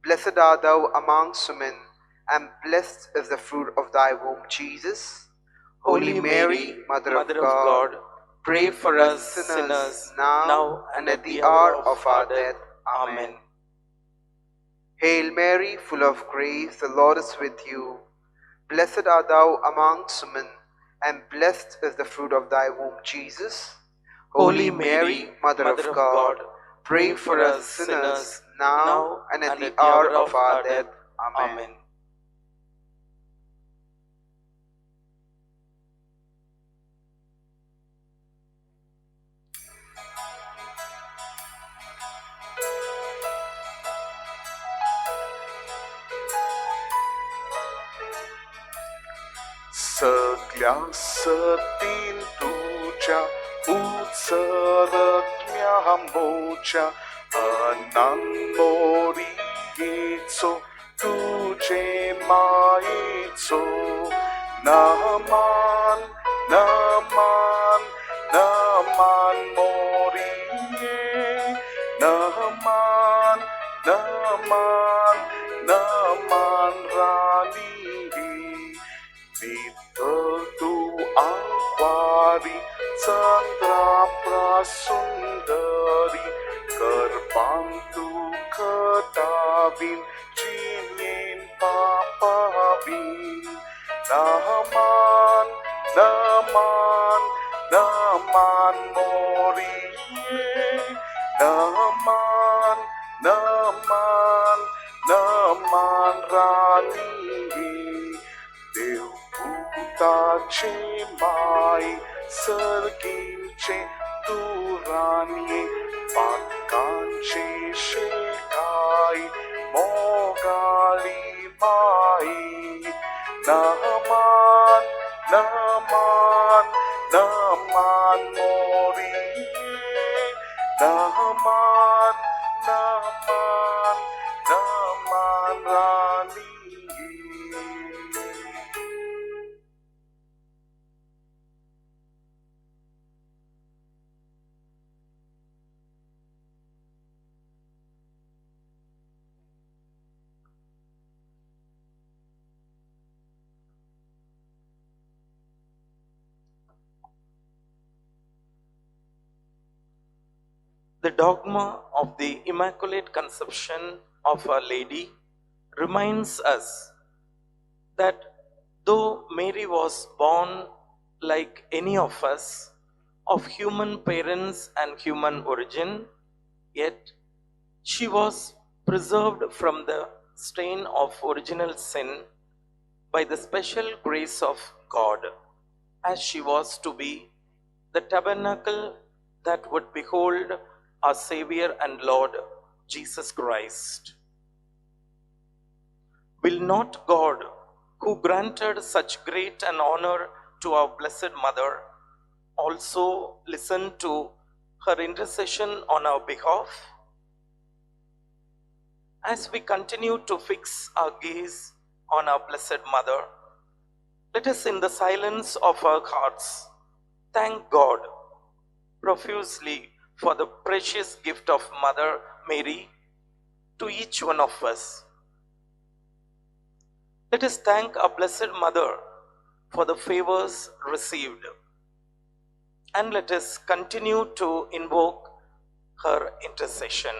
Blessed art thou amongst women, and blessed is the fruit of thy womb, Jesus. Holy Mary, Mother of God, pray for us sinners, now and at the hour of our death. Amen. Hail Mary, full of grace, the Lord is with you. Blessed art thou amongst women, and blessed is the fruit of thy womb, Jesus. Holy Mary, Mother of God, pray for us sinners, now and at the hour of our death. Amen. उल्ल्यासतीन तुझ्या उत्सरत्म्या मोच्या अनांबोरी येचो तुझे मायेचो नमान नमान नमान मोरिये नमान नमान नमान रानी नित्य तू आंकवारी चंद्रा सुंदरी करपांतु खतावीन चिन्येन पापावीन नमान नमान नमान मोरिये नमान नमान नमान रानी देवभूताचे माय सर्गींचे तुरान्ये पाकांचे शेकाय मोगाळी माई नमान नमान नमान मोरिये नमान नमान नमान रानी The dogma of the Immaculate Conception of Our Lady reminds us that though Mary was born like any of us, of human parents and human origin, yet she was preserved from the stain of original sin by the special grace of God, as she was to be the tabernacle that would behold our Savior and Lord Jesus Christ. Will not God, who granted such great an honor to our Blessed Mother, also listen to her intercession on our behalf? As we continue to fix our gaze on our Blessed Mother, let us in the silence of our hearts thank God profusely for the precious gift of Mother Mary to each one of us. Let us thank our Blessed Mother for the favors received, and let us continue to invoke her intercession.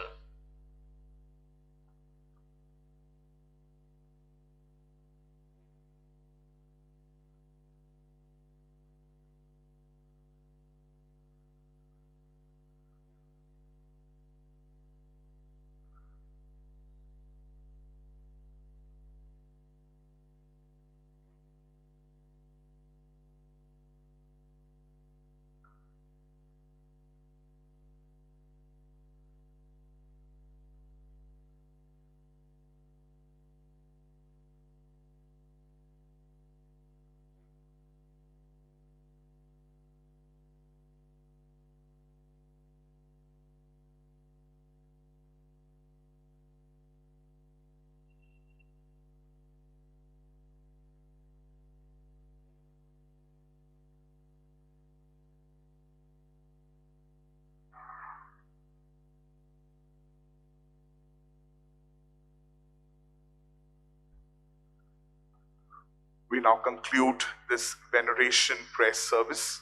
We now conclude this veneration prayer service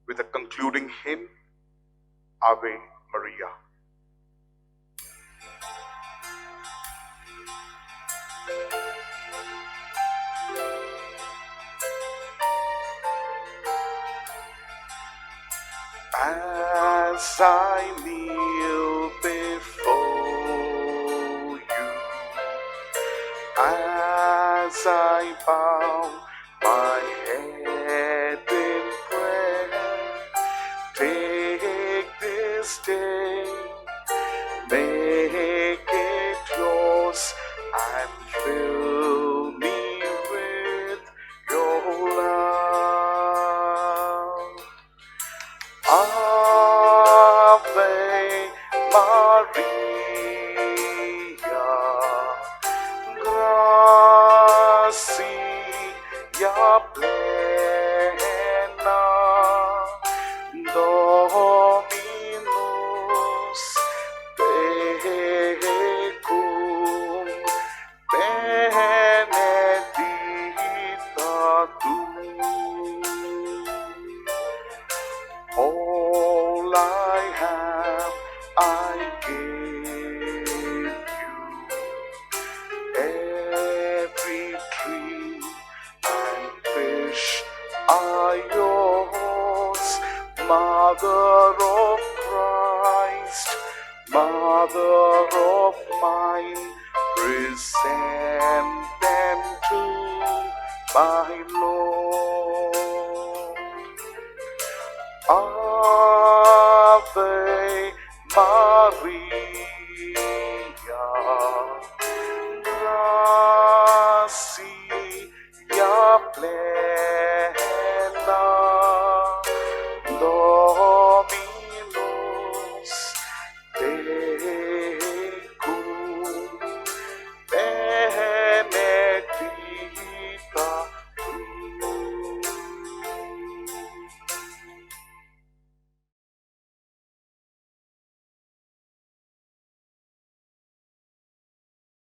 with a concluding hymn, Ave Maria. As I kneel before you, as I bow my head in prayer, take this day, make it yours, and fill me with your love. gracia plena, Dominus tecum, benedicta tu. All I have I give you. Every tree and fish are yours, Mother of Christ, Mother of mine. Present them to my Lord. Ave Maria.